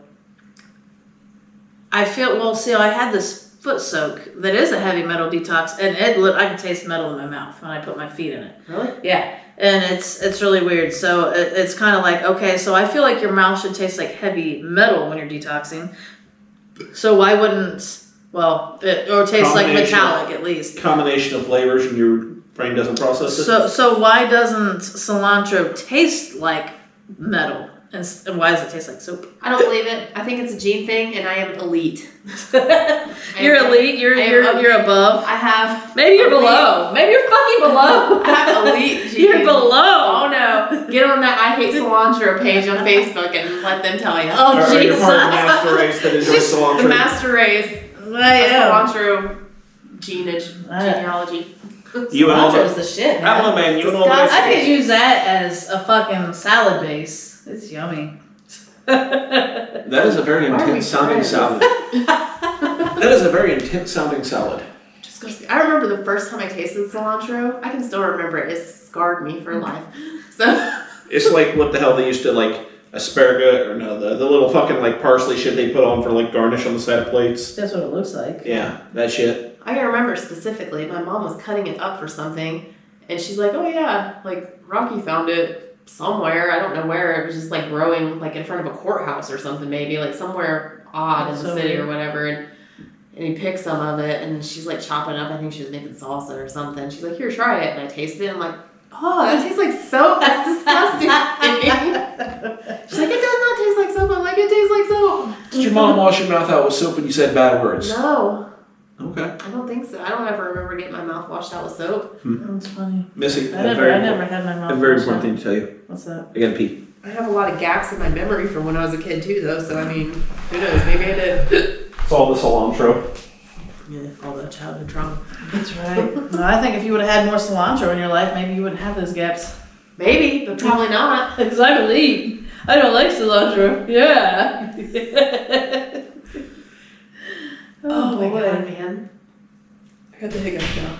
I feel, well, see, I had this foot soak that is a heavy metal detox, and I can taste metal in my mouth when I put my feet in it. Really? Yeah, and it's really weird. So it's kind of like, okay, so I feel like your mouth should taste like heavy metal when you're detoxing. So why wouldn't, or taste like Combination. metallic at least. Combination of flavors and your brain doesn't process it. So why doesn't cilantro taste like metal? And why does it taste like soap? I don't believe it. I think it's a gene thing, and I am elite. You're elite. You're above. I have. Maybe you're elite- below. Maybe you're fucking below. I have elite genes. You're below. Oh no! Get on that I Hate Cilantro page on Facebook and let them tell you. Oh, Or you're Jesus. part of the master race that enjoys cilantro. The master race I am. cilantro genealogy. You and all Cilantro's the, the shit. I don't know, man. You and all the Disgusting. I could use that as a fucking salad base. It's yummy. That is a very Why are we intense sounding friends? salad. That is a very intense sounding salad. I remember the first time I tasted cilantro. I can still remember it. It scarred me for life. So It's like what the hell they used to like asparagus or no the little fucking like parsley shit they put on for like garnish on the side of plates. That's what it looks like. Yeah, that shit. I can remember specifically. My mom was cutting it up for something, and she's like, "Oh yeah, like Rocky found it somewhere. I don't know where. It was just like growing like in front of a courthouse or something, maybe like somewhere odd in the So city weird. or whatever." And he picked some of it, and she's like chopping it up. I think she was making salsa or something. She's like, "Here, try it." And I tasted it. I'm like, "Oh, that tastes like soap. That's disgusting." She's like, "It does not taste like soap." I'm like, "It tastes like soap." Did your mom wash your mouth out with soap when you said bad words? No, Okay. I don't think so. I don't ever remember getting my mouth washed out with soap. That's funny. Missy, I a never had my mouth. a very washed important out. thing to tell you. What's that? I gotta pee. I have a lot of gaps in my memory from when I was a kid too, though. So I mean, who knows? Maybe I did. It's all the cilantro. Yeah, all that childhood trauma. That's right. No, I think if you would have had more cilantro in your life, maybe you wouldn't have those gaps. Maybe, but probably not. Exactly. I don't like cilantro. Yeah. Oh my boy. god, man. I got the hiccups now.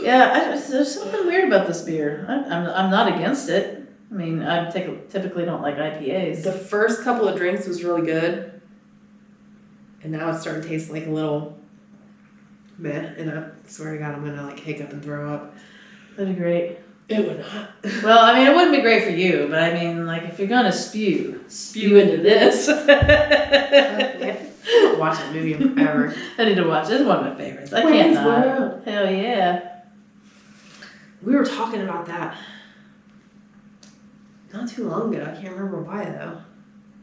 Yeah, there's something weird about this beer. I'm not against it. I mean, I typically don't like IPAs. The first couple of drinks was really good. And now it's starting to taste like a little meh. And I swear to God, I'm going to like hiccup and throw up. That'd be great. It would not. Well, I mean, it wouldn't be great for you, but I mean, like, if you're gonna spew into this. I haven't watched that movie in forever. I need to watch it. It's one of my favorites. I can't Wayne's not. World. Hell yeah. We were talking about that not too long ago. I can't remember why though.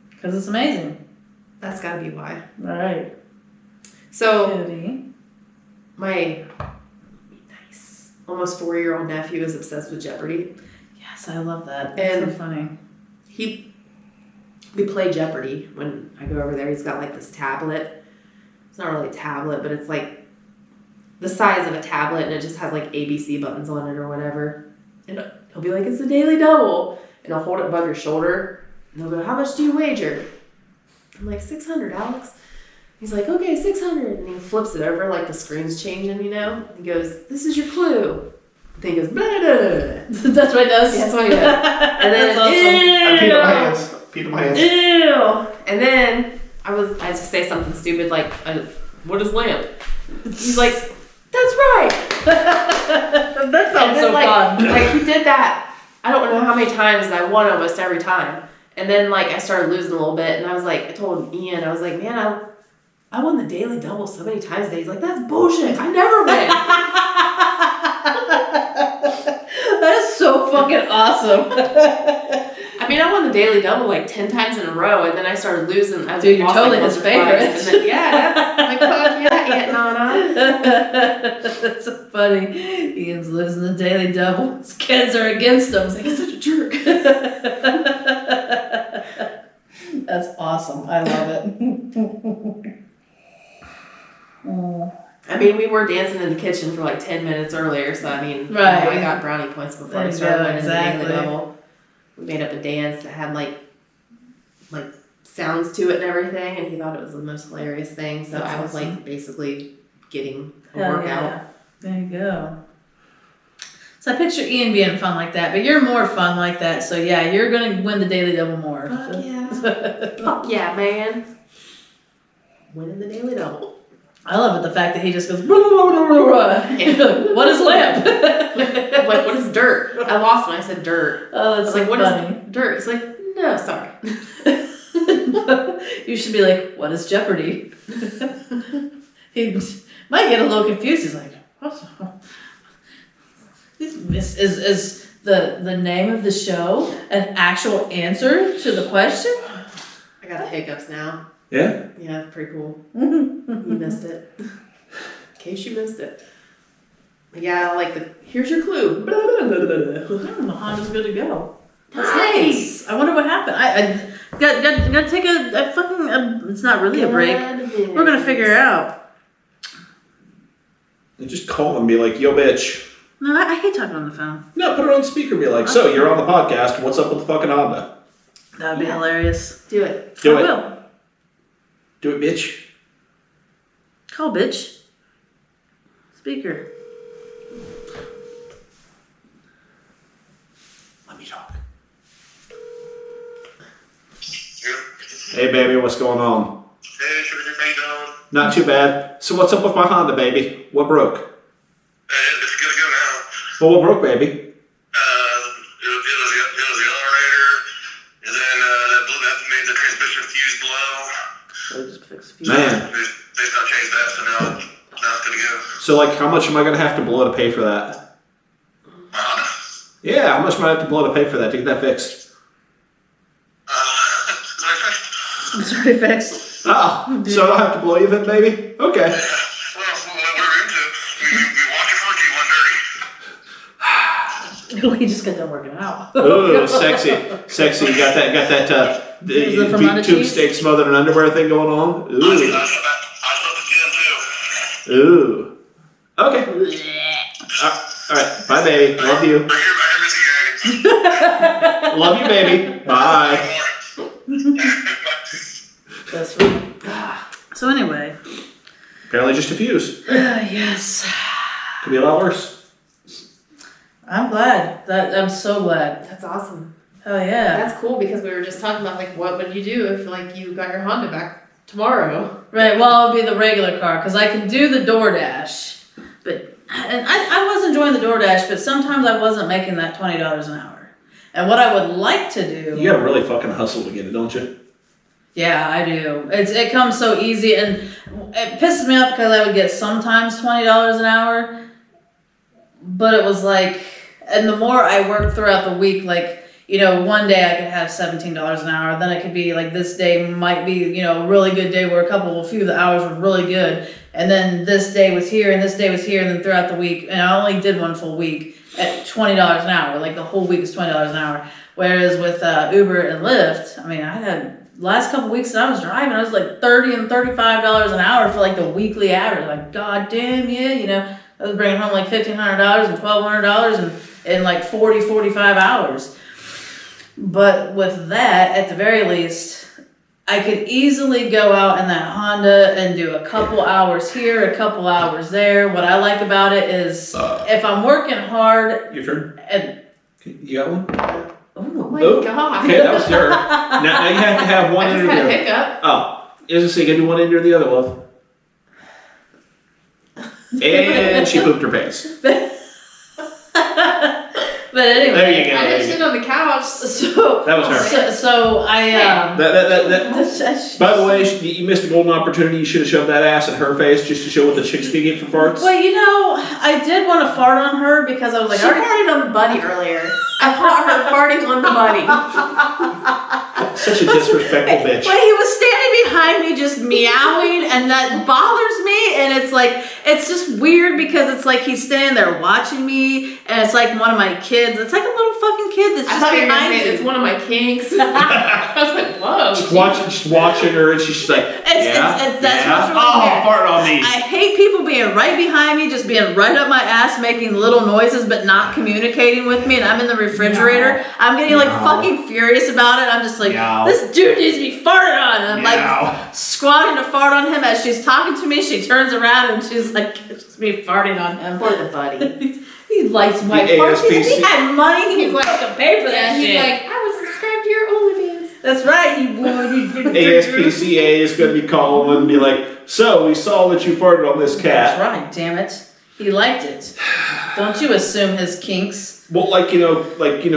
Because it's amazing. That's got to be why. All right. So Cody. my nice almost 4-year-old nephew is obsessed with Jeopardy. Yes, I love that. That's And so funny. We play Jeopardy when I go over there. He's got like this tablet. It's not really a tablet, but it's like the size of a tablet, and it just has like ABC buttons on it or whatever. And he'll be like, "It's a daily double," and I'll hold it above your shoulder, and he'll go, "How much do you wager?" I'm like, $600, Alex. He's like, "Okay, 600," and he flips it over like the screen's changing, you know. He goes, "This is your clue." And then he goes, blah, blah, blah. That's what it does? That's what he does. And then, That's awesome. I peed on my hands. Peed on my hands. Ew. And then I just say something stupid like, "What is lamp?" He's like, "That's right." That sounds so like, fun. Like he did that. I don't know how many times, and I won almost every time. And then like I started losing a little bit, and I was like, I told Ian, I was like, "Man, I won the daily double so many times today." He's like, "That's bullshit. I never win." That's so fucking awesome. I mean, I won the daily double like 10 times in a row, and then I started losing. I Dude, you're lost, totally like, his once or twice, favorite. and then, yeah, like fuck yeah, Aunt Nana. That's so funny. Ian's losing the daily double. His kids are against him. He's like, "He's such a jerk." That's awesome. I love it. Oh. I mean, we were dancing in the kitchen for like 10 minutes earlier, so I mean, Right. I got brownie points before There I you started go, winning exactly. the daily double. We made up a dance that had like sounds to it and everything, and he thought it was the most hilarious thing. So That's I was awesome. like basically getting a Hell workout. yeah. There you go. So I picture Ian being fun like that, but you're more fun like that. So yeah, you're gonna win the daily double more. Fuck yeah. Fuck yeah, man. Winning the daily double. I love it, the fact that he just goes, "Blah, blah, blah, blah, blah." What is lamp? I'm like, "What is dirt?" I lost when I said dirt. Oh, I that's was so like, "What funny. is dirt?" He's like, "No, sorry." You should be like, "What is Jeopardy?" He might get a little confused. He's like, "What? Is the name of the show an actual answer to the question?" I got the hiccups now. Yeah? Yeah, pretty cool. You missed it. In case you missed it. Yeah, like here's your clue. Blah, blah, blah, blah, blah. The Honda's good to go. That's Nice. I wonder what happened. I got to take a fucking. It's not really a break. We're gonna figure it out. And just call and be like, "Yo, bitch." No, I hate talking on the phone. No, put it on speaker and be like, "So, you're on the podcast. What's up with the fucking Honda?" That would be Yeah. hilarious. Do it. Do I it. will. Do it, bitch. Call, bitch. Speaker. Let me talk. Hey, baby, what's going on? Hey, sugar, how you doing? Not too bad. So what's up with my Honda, baby? What broke? It's good to go now. Well, what broke, baby? It was the alternator, and then that made the transmission fuse blow. So just fix a few. Man. They stopped changing that, so now it's good to go. So, like, how much am I going to have to blow to pay for that? My Honda. Yeah, how much am I have to blow to pay for that to get that fixed? It's already fixed. Oh, so I don't have to blow you then, baby? Okay. Well, what we're into, we watch it for Q130. We just got done working out. Ooh, sexy. You got that Is it from Undies? tube steak smothered in underwear thing going on? I Ooh. slept at the gym, too. Ooh. Okay. All right. Bye, baby. Love you. I hear Missy gagging. Love you, baby. Bye. That's right. So anyway. Apparently just a fuse. Yes. Could be a lot worse. I'm glad. I'm so glad. That's awesome. Hell yeah. That's cool because we were just talking about like what would you do if like you got your Honda back tomorrow? Right, well, it would be the regular car, because I can do the DoorDash, and I was enjoying the DoorDash, but sometimes I wasn't making that $20 an hour. And what I would like to do... You gotta really fucking hustle to get it, don't you? Yeah, I do. It comes so easy, and it pisses me off because I would get sometimes $20 an hour, but it was like, and the more I worked throughout the week, like, you know, one day I could have $17 an hour. Then it could be like this day might be, you know, a really good day where a few of the hours were really good. And then this day was here and this day was here. And then throughout the week, and I only did one full week at $20 an hour. Like the whole week is $20 an hour. Whereas with Uber and Lyft, I mean, I had last couple weeks that I was driving, I was like $30 and $35 an hour for like the weekly average. Like, God damn, yeah, you know, I was bringing home like $1,500 and $1,200 in like 45 hours. But with that, at the very least, I could easily go out in that Honda and do a couple hours here, a couple hours there. What I like about it is if I'm working hard... Your turn. And, You got one? Oh my Oh, god. Okay, that was her. Now you have to have one I end just or had the a other. hiccup. Oh, is this so you can do one end or the other, love? And she pooped her pants. but anyway... There you go. I didn't sit on the couch. So, That was her. so I... By the way, you missed a golden opportunity. You should have shoved that ass in her face just to show what the chicks can get for farts. Well, you know, I did want to fart on her because I was like, She farted on the bunny earlier. I caught her farting on the bunny. Such a disrespectful bitch. But he was standing behind me just meowing, and that bothers me. And it's like, it's just weird because it's like he's standing there watching me, and it's like one of my kids. It's like a little fucking kid that's I just thought you were behind gonna say you. it's one of my kinks. I was like, whoa. Just watching her, and she's like, That's what's really oh, weird. fart on me. I hate people being right behind me, just being right up my ass, making little noises, but not communicating with me. And I'm in the refrigerator. I'm getting like fucking furious about it. I'm just like, this dude needs to be farted on. And I'm like squatting to fart on him as she's talking to me. She turns around and she's like, it's just me farting on him. Poor the buddy. He likes my The farts. If ASPC. he had money, he would fucking pay for that He's shit. like, I was subscribed to your OnlyFans. That's right, he would. ASPCA is going to be calling and be like, so we saw that you farted on this cat. That's right, damn it. He liked it. Don't you assume his kinks. Well, like, you know,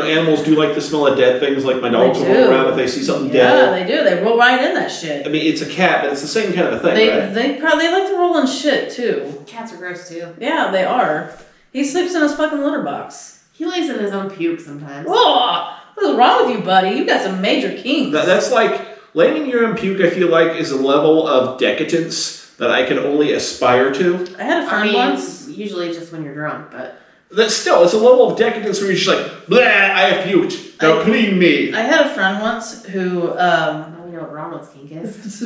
animals do like the smell of dead things. Like my dogs will They roll do. around if they see something Yeah, dead. they do. They roll right in that shit. I mean, it's a cat, but it's the same kind of a thing, right? They probably like to roll in shit too. Cats are gross too. Yeah, they are. He sleeps in his fucking litter box. He lays in his own puke sometimes. Whoa! What's wrong with you, buddy? You got some major kinks. That's like, laying in your own puke, I feel like, is a level of decadence that I can only aspire to. I had a friend once. Usually just when you're drunk, but... That's still, it's a level of decadence where you're just like, blah, I have puked. Now clean me. I had a friend once who, Now we know what Ronald's kink is.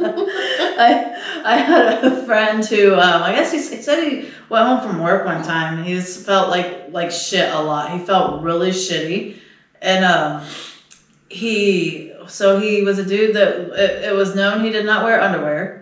I had a friend who, I guess he said he went home from work one time and he just felt like shit a lot. He felt really shitty. And he was a dude that it was known he did not wear underwear.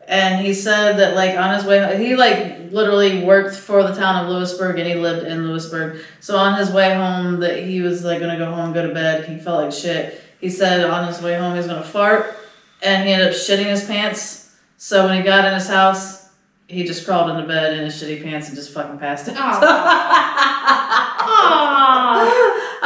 And he said that like on his way, he like literally worked for the town of Lewisburg and he lived in Lewisburg. So on his way home that he was like gonna go home, go to bed, he felt like shit. He said on his way home he was gonna fart and he ended up shitting his pants. So when he got in his house, he just crawled into bed in his shitty pants and just fucking passed out.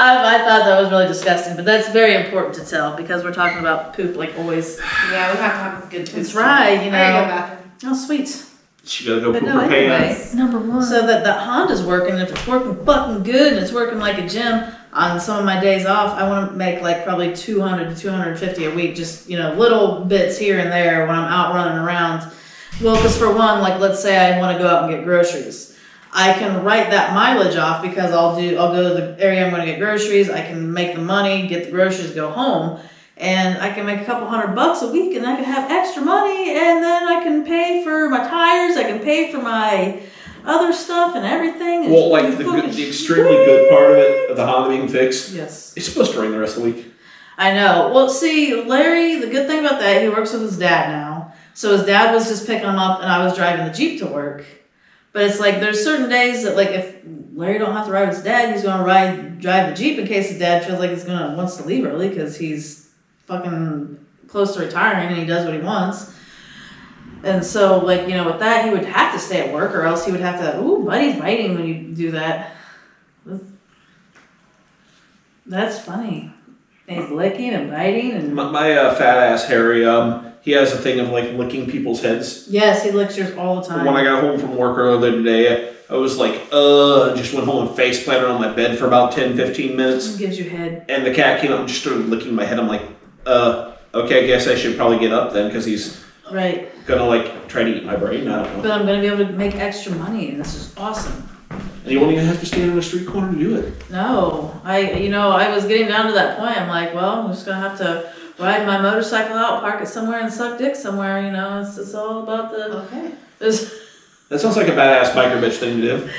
I thought that was really disgusting, but that's very important to tell because we're talking about poop like always. Yeah, we have to have a good poop. That's right, you know. I gotta go bathroom. Oh, sweet. She gotta go But poop no, her anyway, pants. Number one. so that Honda's working, and if it's working fucking good and it's working like a gym, on some of my days off, I want to make like probably 200 to 250 a week, just, you know, little bits here and there when I'm out running around. Well, because for one, like let's say I want to go out and get groceries. I can write that mileage off because I'll go to the area I'm going to get groceries. I can make the money, get the groceries, go home, and I can make a couple $100 a week, and I can have extra money, and then I can pay for my tires. I can pay for my other stuff and everything. And Well, like you the fucking extremely good part of it, of the Honda being fixed, Yes. it's supposed to rain the rest of the week. I know. Well, see, Larry, the good thing about that, he works with his dad now. So his dad was just picking him up and I was driving the Jeep to work. But it's like there's certain days that like if Larry don't have to ride with his dad, he's gonna drive the Jeep in case his dad feels like wants to leave early because he's fucking close to retiring and he does what he wants. And so like, with that he would have to stay at work or else he would have to buddy's biting when you do that. That's funny. And he's licking and biting and My fat ass Harry, he has a thing of like licking people's heads. yes, he licks yours all the time. When I got home from work earlier today, I was like, just went home and face planted on my bed for about 10-15 minutes. Gives you head. And the cat came up and just started licking my head. I'm like, okay, I guess I should probably get up then because he's Right. gonna like try to eat my brain. I don't know. But I'm gonna be able to make extra money and this is awesome. And you won't even have to stand on a street corner to do it. No, I was getting down to that point. I'm like, well, I'm just gonna have to ride my motorcycle out, park it somewhere, and suck dick somewhere. It's all about the. Okay. It's That sounds like a badass biker bitch thing to do.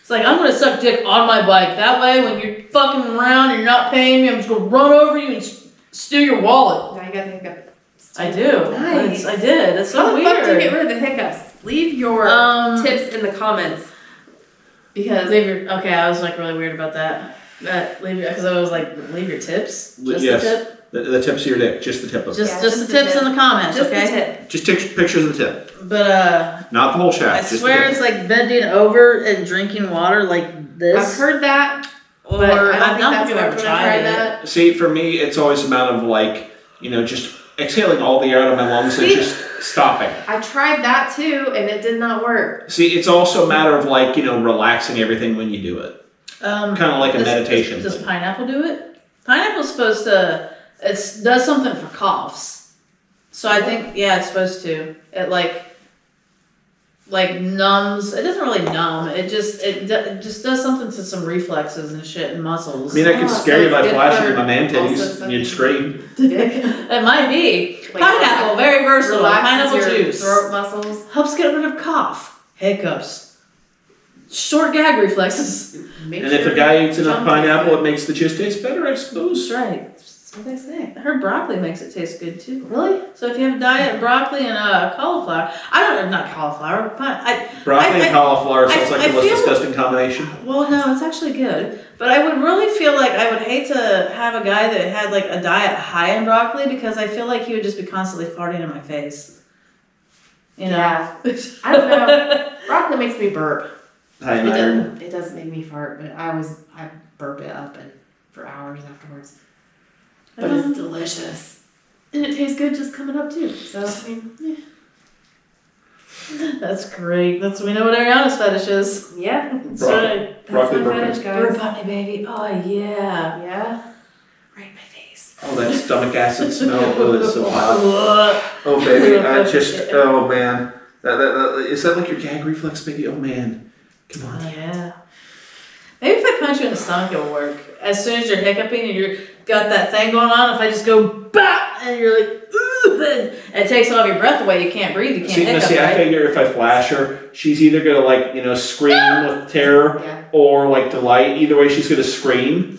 like I'm gonna suck dick on my bike. That way, when you're fucking around, and you're not paying me. I'm just gonna run over you and steal your wallet. Now you got the hiccup. I do. Nice. I did. It's so How the weird. fuck do you get rid of the hiccups? Leave your tips in the comments. Because Okay, I was like really weird about that. Because I was like, leave your tips. Just Yes. the tip. The tips of your dick, just the tip of it. Just Yeah, the just the tips tip. in the comments. just okay. the tip. Just take pictures of the tip, But not the whole I shaft. Just swear the it's tip. like bending over and drinking water like this. I've heard that, or but I don't I think don't that's think I've worked ever when I tried tried it. that. See, for me, it's always a matter of like, just exhaling all the air out of my lungs and See? just stopping. I tried that too, and it did not work. See, it's also a matter of like, relaxing everything when you do it. Kind of like a meditation Does thing. pineapple do it? Pineapple's supposed to. It does something for coughs. So I think it's supposed to. It like numbs. It doesn't really numb. It just does something to some reflexes and shit and muscles. I mean, I could scare you by so it's flashing good my man also titties and you'd scream. It might be Like, pineapple. Very versatile. Relaxes Pineapple your juice throat muscles. helps get rid of cough, hiccups, short gag reflexes. Make And if sure a guy eats you enough jump pineapple, it makes the juice taste better, I suppose. That's right. That's what they say. I heard broccoli makes it taste good too. Really? So if you have a diet of broccoli and cauliflower, not cauliflower. Broccoli and cauliflower sounds I like the most feel- disgusting combination. Well, no, it's actually good. But I would really feel like I would hate to have a guy that had like a diet high in broccoli because I feel like he would just be constantly farting in my face. Yeah. I don't know. Broccoli makes me burp. High in It iron. doesn't. It doesn't make me fart, but I burp it up and for hours afterwards. But it's delicious, and it tastes good just coming up too. So I mean, That's great. We know what Ariana's fetish is. yeah, That's right. that's Broccoli my burping. fetish, Burp guys. on me, baby. Oh yeah. Yeah, right in my face. Oh, that stomach acid smell. Oh, it's so hot. Ugh. Oh, baby, oh, man. Is that like your gag reflex, baby? Oh, man. Come on. Oh, yeah. Maybe if I punch you in the stomach, it'll work. As soon as you're hiccuping and you're got that thing going on, if I just go bap and you're like, ooh, and it takes all of your breath away, you can't breathe, you can't hiccup, Missy, I right? figure if I flash her, she's either gonna like, scream with terror Yeah. or like delight. Either way, she's gonna scream.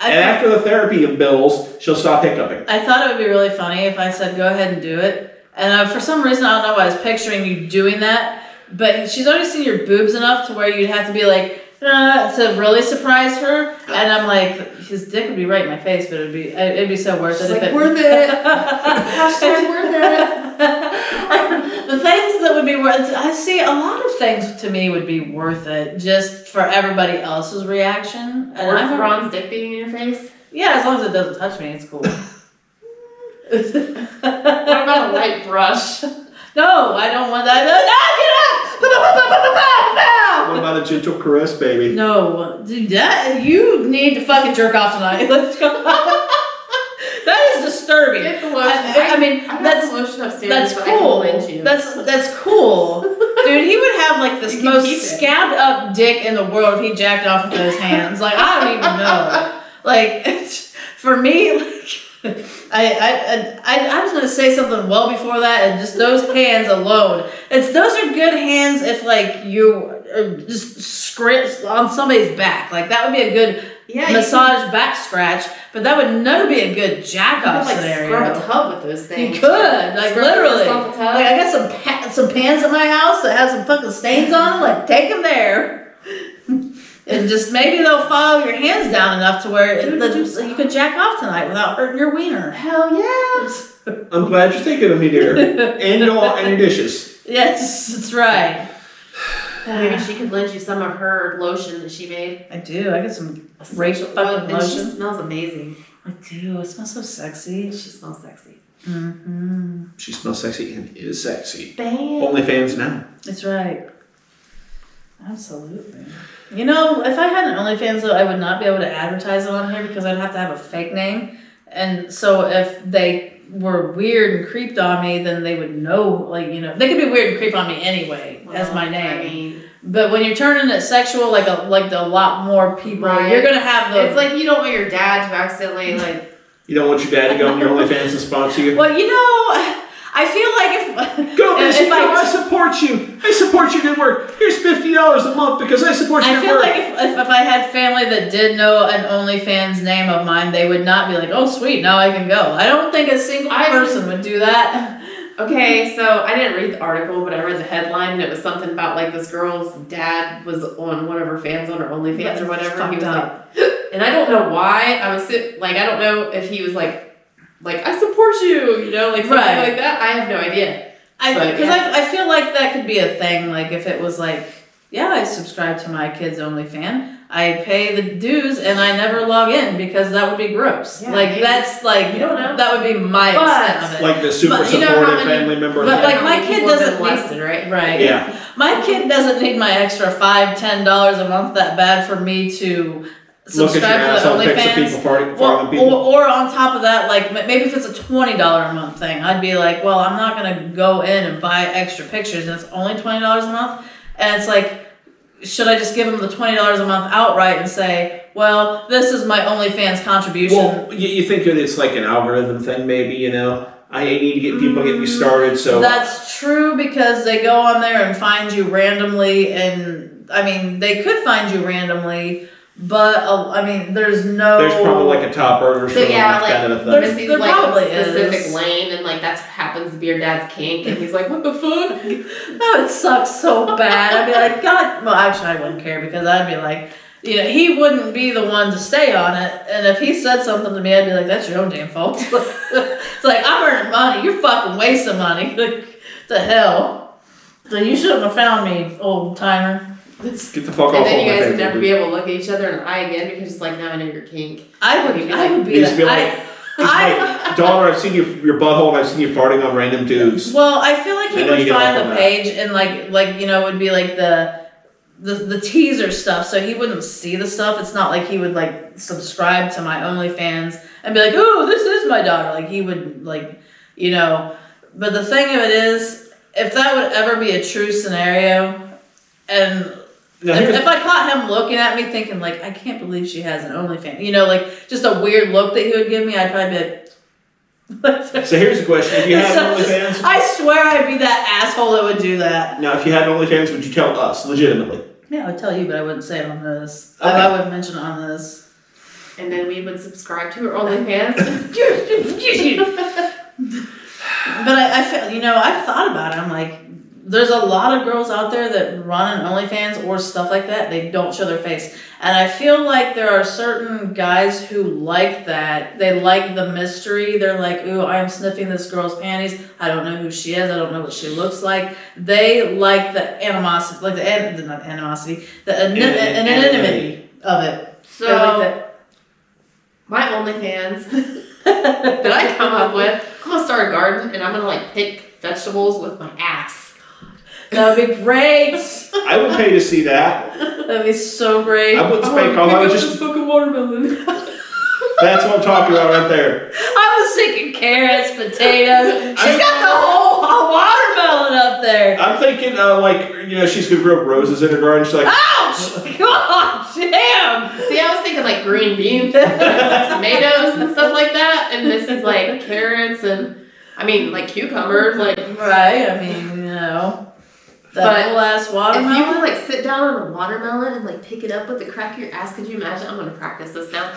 I And after the therapy of bills, she'll stop hiccuping. I thought it would be really funny if I said, go ahead and do it. And for some reason, I don't know why I was picturing you doing that. But she's already seen your boobs enough to where you'd have to be like, to really surprise her. And I'm like, his dick would be right in my face, but it'd be so worth She's it. like, if it worth it. Hashtag worth it. The things that would be worth I see a lot of things to me would be worth it just for everybody else's reaction. And Or I've Ron's dick being in your face. yeah, as long as it doesn't touch me, it's cool. What about a light brush? No, I don't want that. What about a gentle caress, baby? No, dude, you need to fucking jerk off tonight. Let's go. That is disturbing. Get the lotion. I mean, I have that's the lotion upstairs. that's but I can cool. lend you. That's cool, dude. He would have like the You can most keep it. scabbed up dick in the world if he jacked off with those hands. Like I don't even know. Like for me, like I was gonna say something well before that, and just those hands alone. Those are good hands if like you just scratch on somebody's back. Like that would be a good massage back scratch, but that would never be a good jack off scenario. Scrub a tub with those things. You could, like Scrub literally. yourself a tub. Like I got some pans at my house that have some fucking stains on them. Like take them there. And just maybe they'll file your hands down enough to where you could jack off tonight without hurting your wiener. Hell yes. I'm glad you're thinking of me, dear. And your dishes. Yes, that's right. Maybe she could lend you some of her lotion that she made. I do. I got some great fucking And she lotion. smells amazing. I do. It smells so sexy. She smells sexy. Mm-hmm. She smells sexy and is sexy. Bam. OnlyFans now. That's right. Absolutely. You know, if I had an OnlyFans, though, I would not be able to advertise it on here because I'd have to have a fake name. And so if they were weird and creeped on me, then they would know, like, you know, they could be weird and creep on me anyway as my name. I mean, but when you're turning it sexual, like a lot more people, Right. you're gonna have the. it's like you don't want your dad to accidentally like. You don't want your dad to go on your OnlyFans and sponsor you? Well, you know, I feel like if Go, Missy, if I support you. I support your good work. Here's $50 a month because I support your I good feel work. like if I had family that did know an OnlyFans name of mine, they would not be like, oh sweet, now I can go. I don't think a single person would do that. Okay, so I didn't read the article, but I read the headline, and it was something about like this girl's dad was on one of her fans on her OnlyFans or whatever. He was like, and I don't know why. I don't know if he was like I support you, you know, like something like that. I have no idea. I feel like that could be a thing. Like if it was like, yeah, I subscribe to my kid's OnlyFans. I pay the dues and I never log in because that would be gross. Yeah, like maybe. that's like You don't know. that would be my extent of it. Like the super But you know supportive how many- family member. but, thing. like, my kid doesn't need- molested, right? Right. Yeah. My kid doesn't need my extra $5-10 a month that bad for me to Look at your subscribe to asshole the pics of OnlyFans. people farting Well, people. or on top of that, like maybe if it's a $20 a month thing, I'd be like, well, I'm not gonna go in and buy extra pictures, and it's only $20 a month, and it's like, should I just give them the $20 a month outright and say, well, this is my OnlyFans contribution? Well, you think that it's like an algorithm thing, maybe, you know? I need to get people getting me started, so. That's true because they go on there and find you randomly, and I mean, they could find you randomly. But I mean, there's probably like a top burger So show yeah, that's like kind of a thing. Missy's There like probably a specific is. lane, and like that's happens to be your dad's kink, and he's like, "What the fuck?" No, it sucks so bad. I'd be like, God. Well, actually, I wouldn't care because I'd be like, you know, he wouldn't be the one to stay on it. And if he said something to me, I'd be like, that's your own damn fault. It's like, I'm earning money. You're fucking wasting money. Like, the hell. So you shouldn't have found me, old timer. Get the fuck off And then you my guys face, would never dude. be able to look at each other in the eye again because it's like now I know your kink. I would be You just be that. like, it's like, daughter, I've seen your butthole and I've seen you farting on random dudes. Well, I feel like I he know you would get off find on the that. page and like you know, it would be like the teaser stuff, so he wouldn't see the stuff. It's not like he would like subscribe to my OnlyFans and be like, oh, this is my daughter. Like he would like, you know. But the thing of it is, if that would ever be a true scenario, and Now, if I caught him looking at me thinking like, I can't believe she has an OnlyFans, you know, like just a weird look that he would give me, I'd probably be like. so here's the question: if you had So- OnlyFans, I swear I'd be that asshole that would do that. now if you had OnlyFans, would you tell us legitimately? Yeah, I would tell you, but I wouldn't say it on this. Okay. I wouldn't mention it on this. And then we would subscribe to her OnlyFans. But I feel, you know, I've thought about it. I'm like, there's a lot of girls out there that run an OnlyFans or stuff like that. They don't show their face. And I feel like there are certain guys who like that. They like the mystery. They're like, ooh, I'm sniffing this girl's panties. I don't know who she is. I don't know what she looks like. They like the animosity, like not animosity, the anonymity of it. So They like that. my OnlyFans that I come up with, I'm gonna start a garden and I'm gonna like pick vegetables with my ass. That would be great. I would pay to see that. That'd be so great. I wouldn't spend call. I would just. fucking watermelon. That's what I'm talking about right there. I was thinking carrots, potatoes. She's got the whole watermelon up there. I'm thinking, like, you know, she's gonna grow up roses in her garden. She's like, Ouch! God damn! See, I was thinking like green beans, tomatoes and stuff like that, and this is like carrots and, I mean, like cucumbers, like. Right, I mean, you know. That But whole ass If watermelon. you could like sit down on a watermelon and like pick it up with the crack of your ass, could you imagine? I'm gonna practice this now.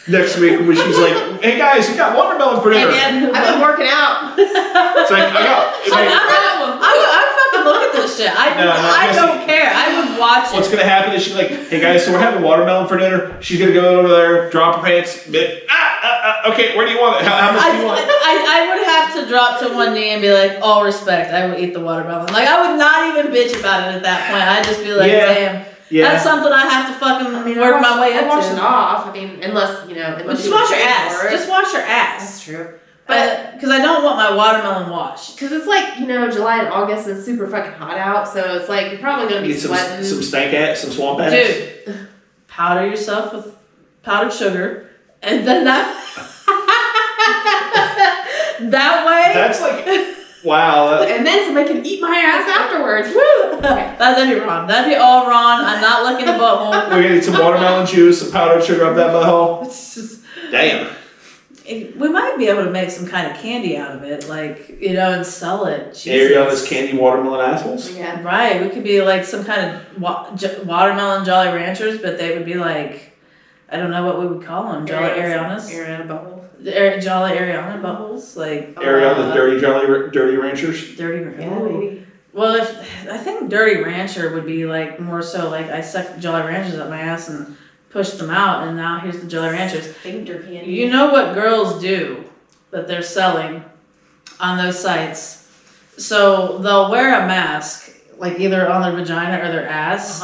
Next week when she's like, "Hey guys, you got watermelon for dinner." Hey man, I've been working out. It's like I fucking look at this shit. I don't care. I would watch What's it. gonna happen is she's like, "Hey guys, so we're having watermelon for dinner." She's gonna go over there, drop her pants, okay, where do you want it? How much do you want? I would have to drop to one knee and be like, all respect, I would eat the watermelon. Like, I would not even bitch about it at that point. I'd just be like, Yeah. damn, Yeah. that's something I have to fucking work my way up I wash it to. off. I mean, unless you know, unless Just you wash your pay ass. for it. Just wash your ass. That's true. But Because I don't want my watermelon washed. because it's like July and August and it's super fucking hot out, so it's like you're probably gonna be Get some sweating. stank ass, some swamp ass. Dude, powder yourself with powdered sugar, and then that way. That's like, wow. And then somebody can eat my ass afterwards. Woo! Okay. That'd be wrong. That'd be all wrong. I'm not licking the butthole. We're gonna need some watermelon juice, some powdered sugar up that butthole. It's just, Damn. we might be able to make some kind of candy out of it, like, and sell it. Ariana's candy watermelon assholes. Yeah. Right. We could be like some kind of watermelon Jolly Ranchers, but they would be like, I don't know what we would call them. Jolly Arianas. Ariana bubble. Jolly Ariana bubbles, like Ariana's dirty ranchers. dirty. Yeah, Ooh. baby. Well, I think Dirty Rancher would be like more so like I sucked Jolly Ranchers up my ass and pushed them out, and now here's the Jolly Ranchers. Finger candy. You know what girls do that they're selling on those sites? So they'll wear a mask, like either on their vagina or their ass,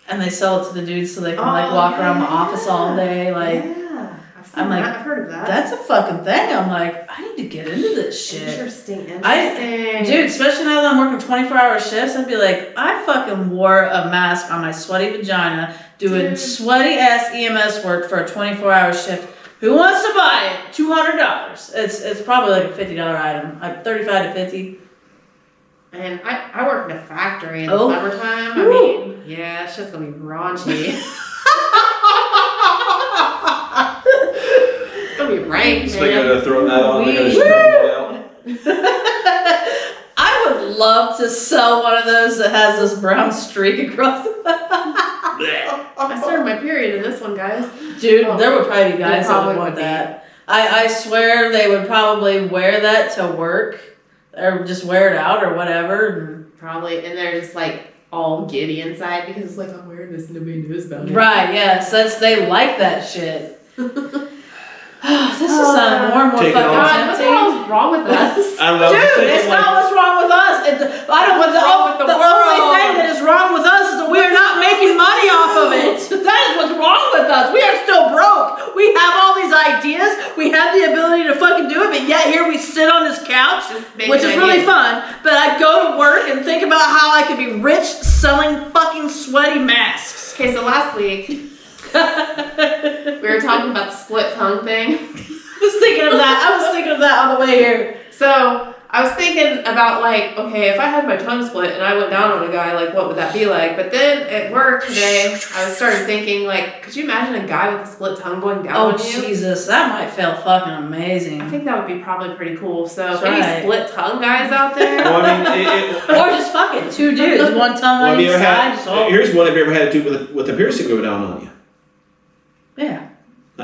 and they sell it to the dudes so they can like walk around the office all day. Like, yeah. I'm like, I've heard of that. that's a fucking thing. I'm like, I need to get into this shit. Interesting. Dude, especially now that I'm working 24-hour shifts, I'd be like, I fucking wore a mask on my sweaty vagina doing sweaty ass EMS work for a 24-hour shift. Who wants to buy it? $200. It's probably like a $50 item. $35 to $50. And I work in a factory in the Oh. summertime. I Woo. mean, yeah, it's just gonna be raunchy. It's gonna be rank, So they man. gotta throw that on. They gotta Woo. struggle it out. I would love to sell one of those that has this brown streak across the I started my period in this one, guys. Dude, there would probably be guys that probably would want would be. that. I swear they would probably wear that to work or just wear it out or whatever. Probably, and they're just like all giddy inside because it's like I'm wearing this and nobody knows about it. Right, yes, they like that shit. This is sounding more and more Take it fucking off. God, what the tempting. hell's wrong with us? I don't know. Dude, it's not what's wrong with us. I don't want the only thing that is wrong with us is that we are not making money off of it. That is what's wrong with us. We are still broke. We have all these ideas. We have the ability to fucking do it, but yet here we sit on this couch, which is really fun. But I go to work and think about how I could be rich selling fucking sweaty masks. Okay, so last week we were talking about the split tongue thing. I was thinking of that on the way here. So I was thinking about like, okay, if I had my tongue split and I went down on a guy, like what would that be like? But then at work today, I started thinking like, could you imagine a guy with a split tongue going down Oh on you? Jesus, that might feel fucking amazing. I think that would be probably pretty cool. So That's any right. split tongue guys out there? Well, I mean, Or just fucking two dudes, one tongue well, on have you each ever side. had? Just all- Here's one. Have you ever had to do with a piercing go down on you? Yeah.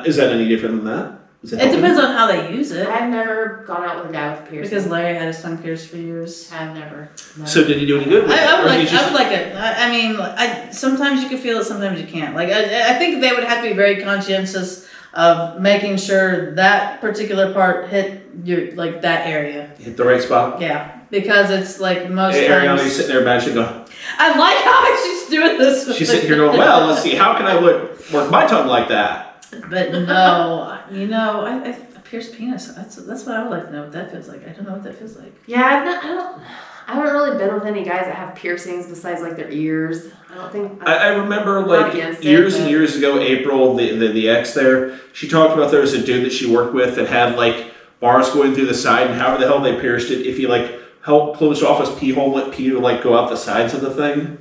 Is that any different than that? Is It depends on how they use it. I've never gone out with a guy with a piercing. Because Larry had his tongue pierced for years. I've never. So did he do any good with it? I would Or is he like. just- I would like it. I mean, sometimes you can feel it, sometimes you can't. Like I think they would have to be very conscientious of making sure that particular part hit your like that area. hit the right spot. Yeah, because it's like most Hey, Ariana, times. you sitting there bashing, going. I like how she's doing this. She's sitting here going, well, let's see, how can I work my tongue like that? But no, I a pierced penis. That's what I would like to know what that feels like. I don't know what that feels like. Yeah, I haven't really been with any guys that have piercings besides like their ears. I don't think. I remember Not like against it, years and but- years ago, April, the ex there, she talked about there was a dude that she worked with that had like bars going through the side, and however the hell they pierced it, if you like help close off his pee hole, let pee like go out the sides of the thing.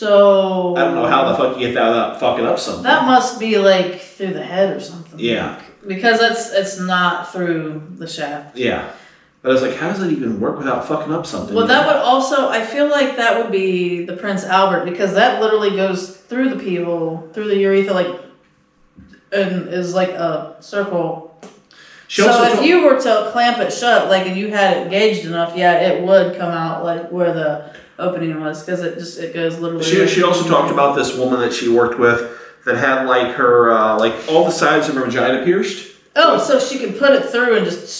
So I don't know how the fuck you get that without fucking up something. that must be like through the head or something. Yeah. Because it's not through the shaft. Yeah. But I was like, how does that even work without fucking up something? Well, that would also, I feel like that would be the Prince Albert, because that literally goes through the pupil, through the urethra, like, and is like a circle. She So also if you were to clamp it shut, like, and you had it gauged enough, yeah, it would come out like where the opening was, because it goes literally. She also talked about this woman that she worked with that had like her like all the sides of her vagina pierced. Oh, so she could put it through and just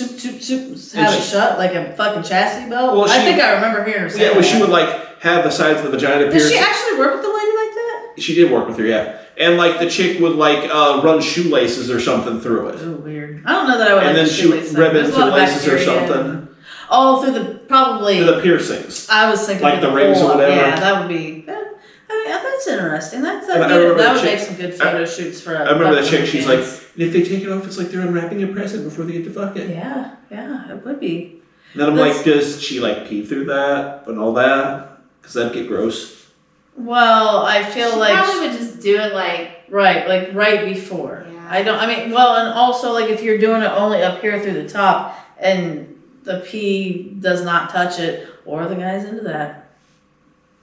have it shut like a fucking chastity belt? Well, I think I remember hearing her say Yeah, well, that. she would like have the sides of the vagina Did pierced. she actually work with a lady like that? She did work with her, yeah. And like the chick would like run shoelaces or something through it. Oh, weird. I don't know that I would. And like then the she would shoelace rib thing. into There's a lot of laces or bacteria something. and- Oh, through the probably. To the piercings. I was thinking Like through the rings or hole. whatever. Yeah, that would be. I mean, that's interesting. That And I remember would the make chick- some good photo shoots for. I remember that chick. She's like, and if they take it off, it's like they're unwrapping a present before they get to fuck it. Yeah, it would be. And then I'm That's- like, does she like pee through that and all that? Because that'd get gross. Well, I feel She like probably would just do it like. right before. Yeah. I mean, well, and also like if you're doing it only up here through the top and the pee does not touch it, or the guy's into that.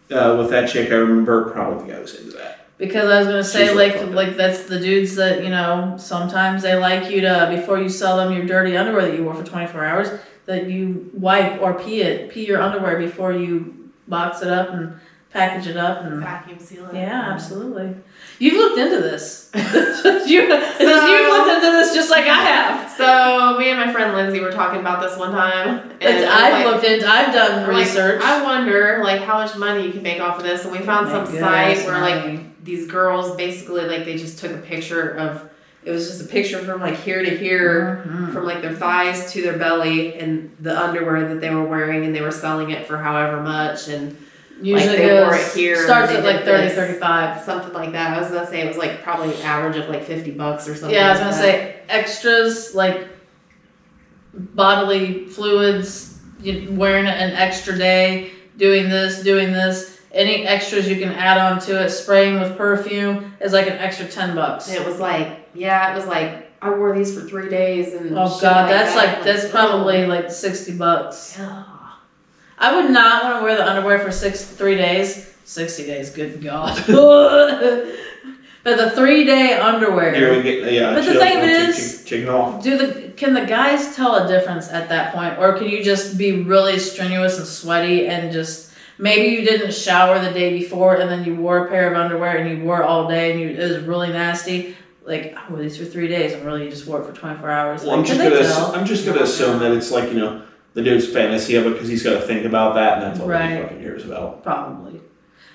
With that chick, I remember probably the guy was into that. Because I was gonna say, She's like like that's the dudes that, you know, sometimes they like you to, before you sell them your dirty underwear that you wore for 24 hours, that you wipe or pee your underwear before you box it up and package it up and. Vacuum seal it. Yeah, absolutely. You've looked into this. You've looked into this just like I have. So me and my friend Lindsay were talking about this one time. And I've done I'm like, research. I wonder like how much money you can make off of this, and we found some site where money. like these girls basically like they just took a picture of, it was just a picture from like here to here, from like their thighs to their belly, and the underwear that they were wearing, and they were selling it for however much, and Usually like they wore it here, starts they at like did 30, this. 35. something like that. I was gonna say it was like probably an average of like $50 or something. Yeah, I was like gonna that. say extras like bodily fluids, wearing it an extra day, doing this. Any extras you can add on to it, spraying with perfume is like an extra $10. And it was like, yeah, it was like I wore these for 3 days, and Oh shit god, that. that's probably like $60. Yeah. I would not want to wear the underwear for 3 days. 60 days, good god. But the 3-day underwear. Here we get But the thing is, chicken off. can the guys tell a difference at that point, or can you just be really strenuous and sweaty and just maybe you didn't shower the day before and then you wore a pair of underwear and you wore it all day and it was really nasty. Like, I wore these for 3 days and really you just wore it for 24 hours. Well, Like, can they tell? I'm just gonna assume that it's like, you know, the dude's fantasy of it because he's got to think about that, and that's all Right. he fucking cares about. Probably.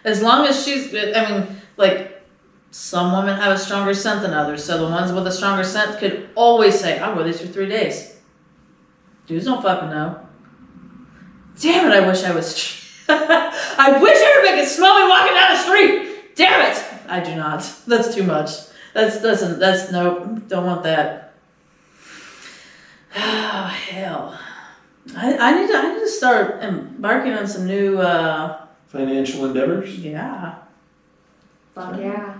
As long as like, some women have a stronger scent than others, so the ones with a stronger scent could always say, I wore these for 3 days. Dudes don't fucking know. Damn it, I wish I was. I wish everybody could smell me walking down the street! Damn it! I do not. That's too much. That's nope, don't want that. Oh, hell. I need to start embarking on some new, Financial endeavors. yeah. Fuck yeah.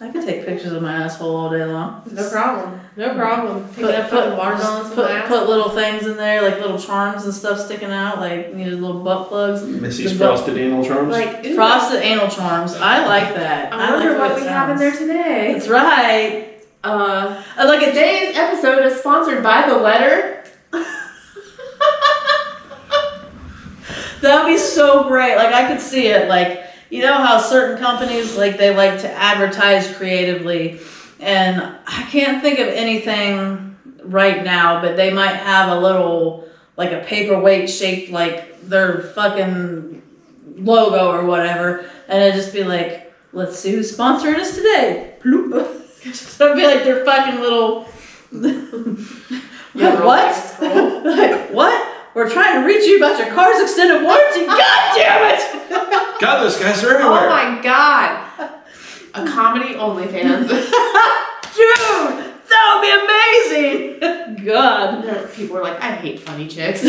I could take pictures of my asshole all day long. No problem. No problem. Picking up fucking watermelons from my ass. Put little things in there, like little charms and stuff sticking out, like, you know, little butt plugs. Missy's The butt- frosted anal charms. Like, ooh, Frosted anal charms. I like that. I wonder like what it we have in there sounds. today. That's right. I like it. Today's episode is sponsored by the letter. That would be so great. Like, I could see it. Like, you know how certain companies, like, they like to advertise creatively. And I can't think of anything right now, but they might have a little, like a paperweight shaped like their fucking logo or whatever. And it'd just be like, let's see who's sponsoring us today. Bloop. So it'd be like their fucking little... Yeah, what? scroll. Like, what? We're trying to reach you about your car's extended warranty. God damn it! God, those guys are Oh everywhere. my god. A comedy OnlyFans. Dude, that would be amazing. God. People are like, I hate funny chicks.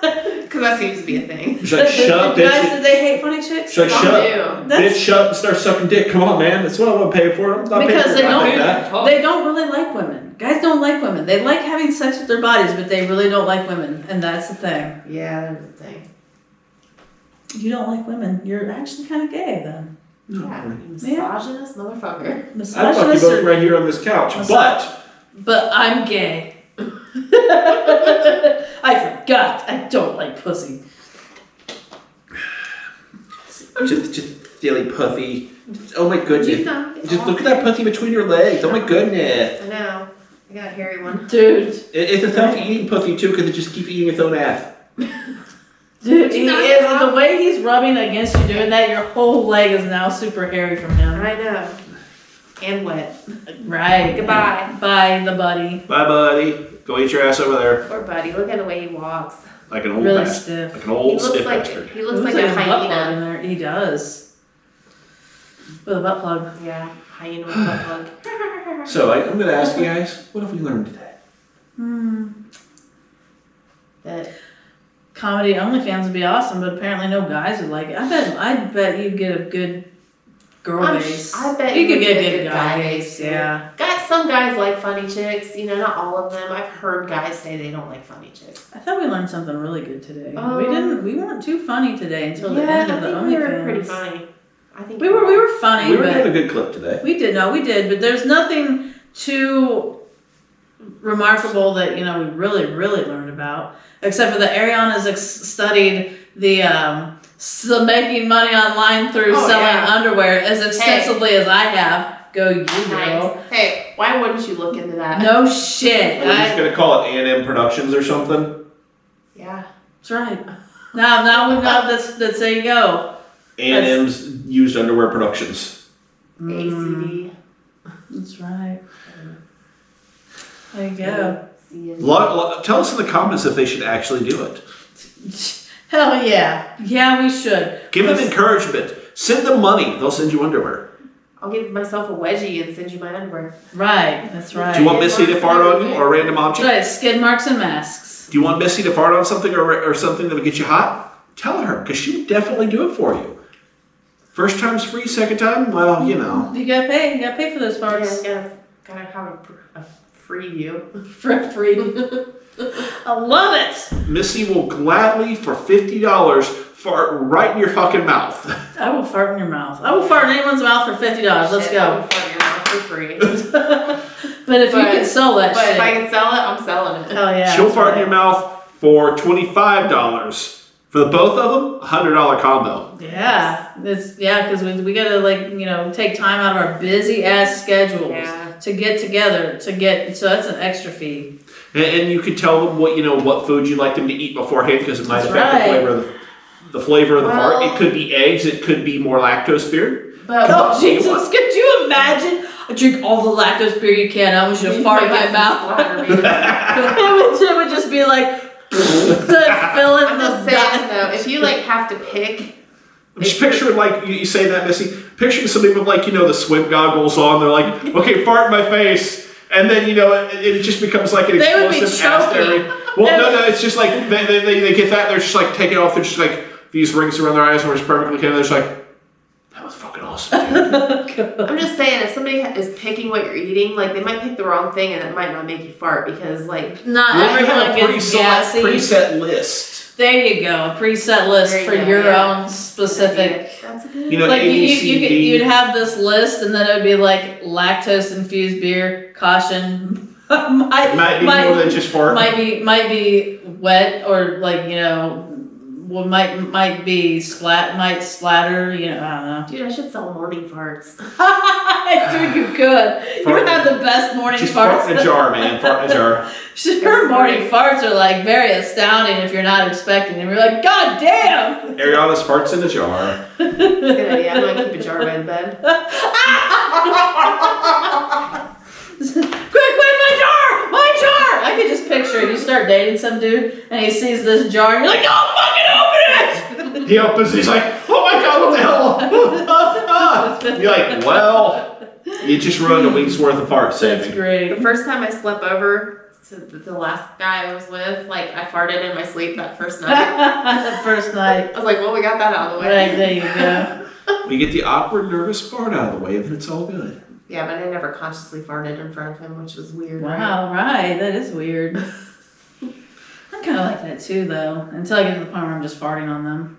Because that seems to be a thing. She's like, shut up, Guys, bitch. do they hate funny chicks? She's like, Some shut up. do. Bitch, shut up and start sucking dick. Come on, man. That's what I want to pay for. I'm not paying Because for they it don't- like that. They don't really like women. Guys don't like women. They like having sex with their bodies, but they really don't like women, and that's the thing. Yeah, that's the thing. You don't like women. You're actually kind of gay then. Yeah, you misogynist motherfucker. I'd fuck you Misogynist, both right here on this couch, but I'm gay. I forgot. I don't like pussy. just silly pussy. Oh my goodness. You know, Just look at that pussy between your legs. Oh my goodness. I know. I got a hairy one. Dude. It's a self-eating pussy too because it just keeps eating its own ass. Dude, he Not is. wrong. The way he's rubbing against you doing that, your whole leg is now super hairy from him. I know. And wet. Right. Goodbye. Bye, the buddy. Bye, buddy. Go eat your ass over there. Poor buddy. Look at the way he walks. Like an old Really bastard. stiff. Like an old He looks stiff like bastard. he looks like Looks a like a butt plug hyena. in there. He does. With a butt plug. Yeah, hyena with a butt plug. So I'm going to ask you guys, what have we learned today? That Comedy OnlyFans would be awesome, but apparently no guys would like it. I bet you'd get a good girl base. I bet you you could would get a get good a guy guy base. base, Yeah. some guys like funny chicks. You know, not all of them. I've heard guys say they don't like funny chicks. I thought we learned something really good today. Um, We weren't too funny today until the Yeah, end I of the think OnlyFans. we were pretty funny. I think We were funny, We were but doing a good clip today. we did but there's nothing too remarkable that we really learned about, except for that Ariana's studied the making money online through selling yeah. underwear as extensively as I have. Go you girl. Nice. Hey, why wouldn't you look into that? No shit. We're just going to call it A&M Productions or something. Yeah. That's right. Now we know that's there you go. A&M's Used Underwear Productions. ACD. That's right. There you go. Tell us in the comments if they should actually do it. Hell yeah. Yeah, we should. Give them encouragement. Send them money. They'll send you underwear. I'll give myself a wedgie and send you my underwear. Right, that's right. Do you want Missy to fart on you or a random That's object? right, skid marks and masks. Do you want Missy to fart on something or something that would get you hot? Tell her, because she would definitely do it for you. First time's free, second time, well, You gotta pay. You gotta pay for those farts. Yeah, gotta have a free view. Free. I love it. Missy will gladly, for $50, fart right in your fucking mouth. I will fart in your mouth. I will fart in anyone's mouth for $50. Let's Shit, go. I'll fart in your mouth for free. But if you can sell that But shit, if I can sell it, I'm selling it. hell yeah. She'll that's fart in right. your mouth for $25. For the both of them, $100 combo. Yeah, because we gotta take time out of our busy ass schedules Yeah. to get together so that's an extra fee. And you can tell them what food you'd like them to eat beforehand because it might That's affect right. the flavor of the fart. Well- It could be eggs. It could be more lactose beer. But Oh Jesus! Could you imagine? I drink all the lactose beer you can. I want you to fart in my mouth. It would just be like fill it in I'm the just saying though, if you have to pick, I'm just picturing you say that, Missy. Picturing somebody with the swim goggles on. They're like, okay, fart in my face, and then it just becomes like an They would be explosive ass choking. area. Well, no, it's just like they get that. They're just like take it off. They're just like these rings around their eyes, where it's perfectly clear. They're just like, that was fucking awesome. Dude. I'm just saying, if somebody is picking what you're eating, they might pick the wrong thing, and it might not make you fart because Not You everyone have a gets gassy. preset list. There you go, a preset list There you for go, your yeah. own specific. That's a good. Like A, B, C, D. you'd have this list, and then it would be like lactose infused beer, caution, Might be more than just fart. might be wet or might be might splatter. I don't know. Dude, I should sell morning farts. Dude, you could. You Fart- have the best morning Just farts. fart in a jar, man. Fart in a jar. Her morning farts are very astounding if you're not expecting them. You're like, God damn! Ariana's farts in a jar. It's a good idea. I'm gonna keep a jar by the bed. Quick, my jar! My jar! I could just picture it. You start dating some dude and he sees this jar and you're like, don't fucking open it! He opens. He's like, oh my god, what the hell? You're like, well, you just ruined a week's worth of fart That's saving. great. The first time I slept over to the last guy I was with. Like, I farted in my sleep that first night. The first night. I was like, well, we got that out of the way. Right, there you go. We get the awkward, nervous fart out of the way, then it's all good. Yeah, but I never consciously farted in front of him, which was weird. Right? Wow, right. That is weird. I kind of like that too, though. Until I get to the point where I'm just farting on them.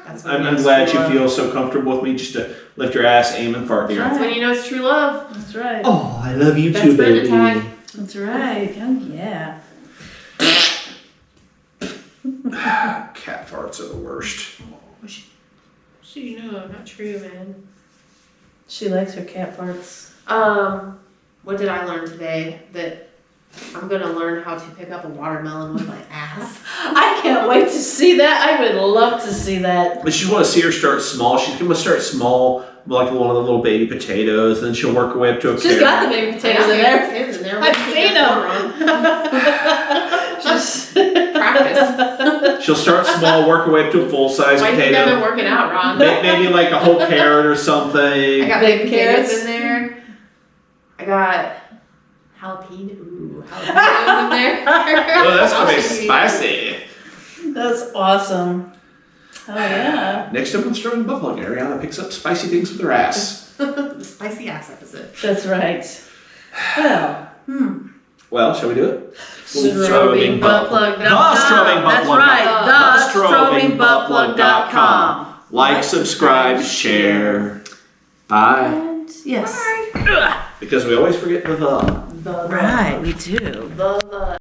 That's when I'm you know it's glad true you love. feel so comfortable with me just to lift your ass, aim, and fart near. That's when you know it's true love. That's right. Oh, I love you Best too, friend baby. attack. That's right. Oh, yeah. Cat farts are the worst. So you know, not true, man. She likes her cat farts. What did I learn today? That I'm gonna learn how to pick up a watermelon with my ass. I can't wait to see that. I would love to see that. But you want to see her start small. She's going to start small, like one of the little baby potatoes, and then she'll work her way up to a She's carrot. got the baby potatoes in there. I've seen them. Just Practice. She'll start small, work her way up to a full-size Why do you think I've been potato. working out, Ron? Maybe like a whole carrot or I something. got Big big carrots carrots. in there. I got jalapeno. Ooh, jalapenos in there. Oh, that's going to be Jalapeno. spicy. That's awesome. Oh, yeah. Next up on Strobing Butt Plug, Ariana picks up spicy things with her ass. The spicy ass episode. That's right. Well, Well, shall we do it? Strobing butt plug. The Strobing butt That's plug. right. The The strobingbuttplug.com. Like, subscribe, share. Bye. And yes. Because we always forget the. Right, we do. The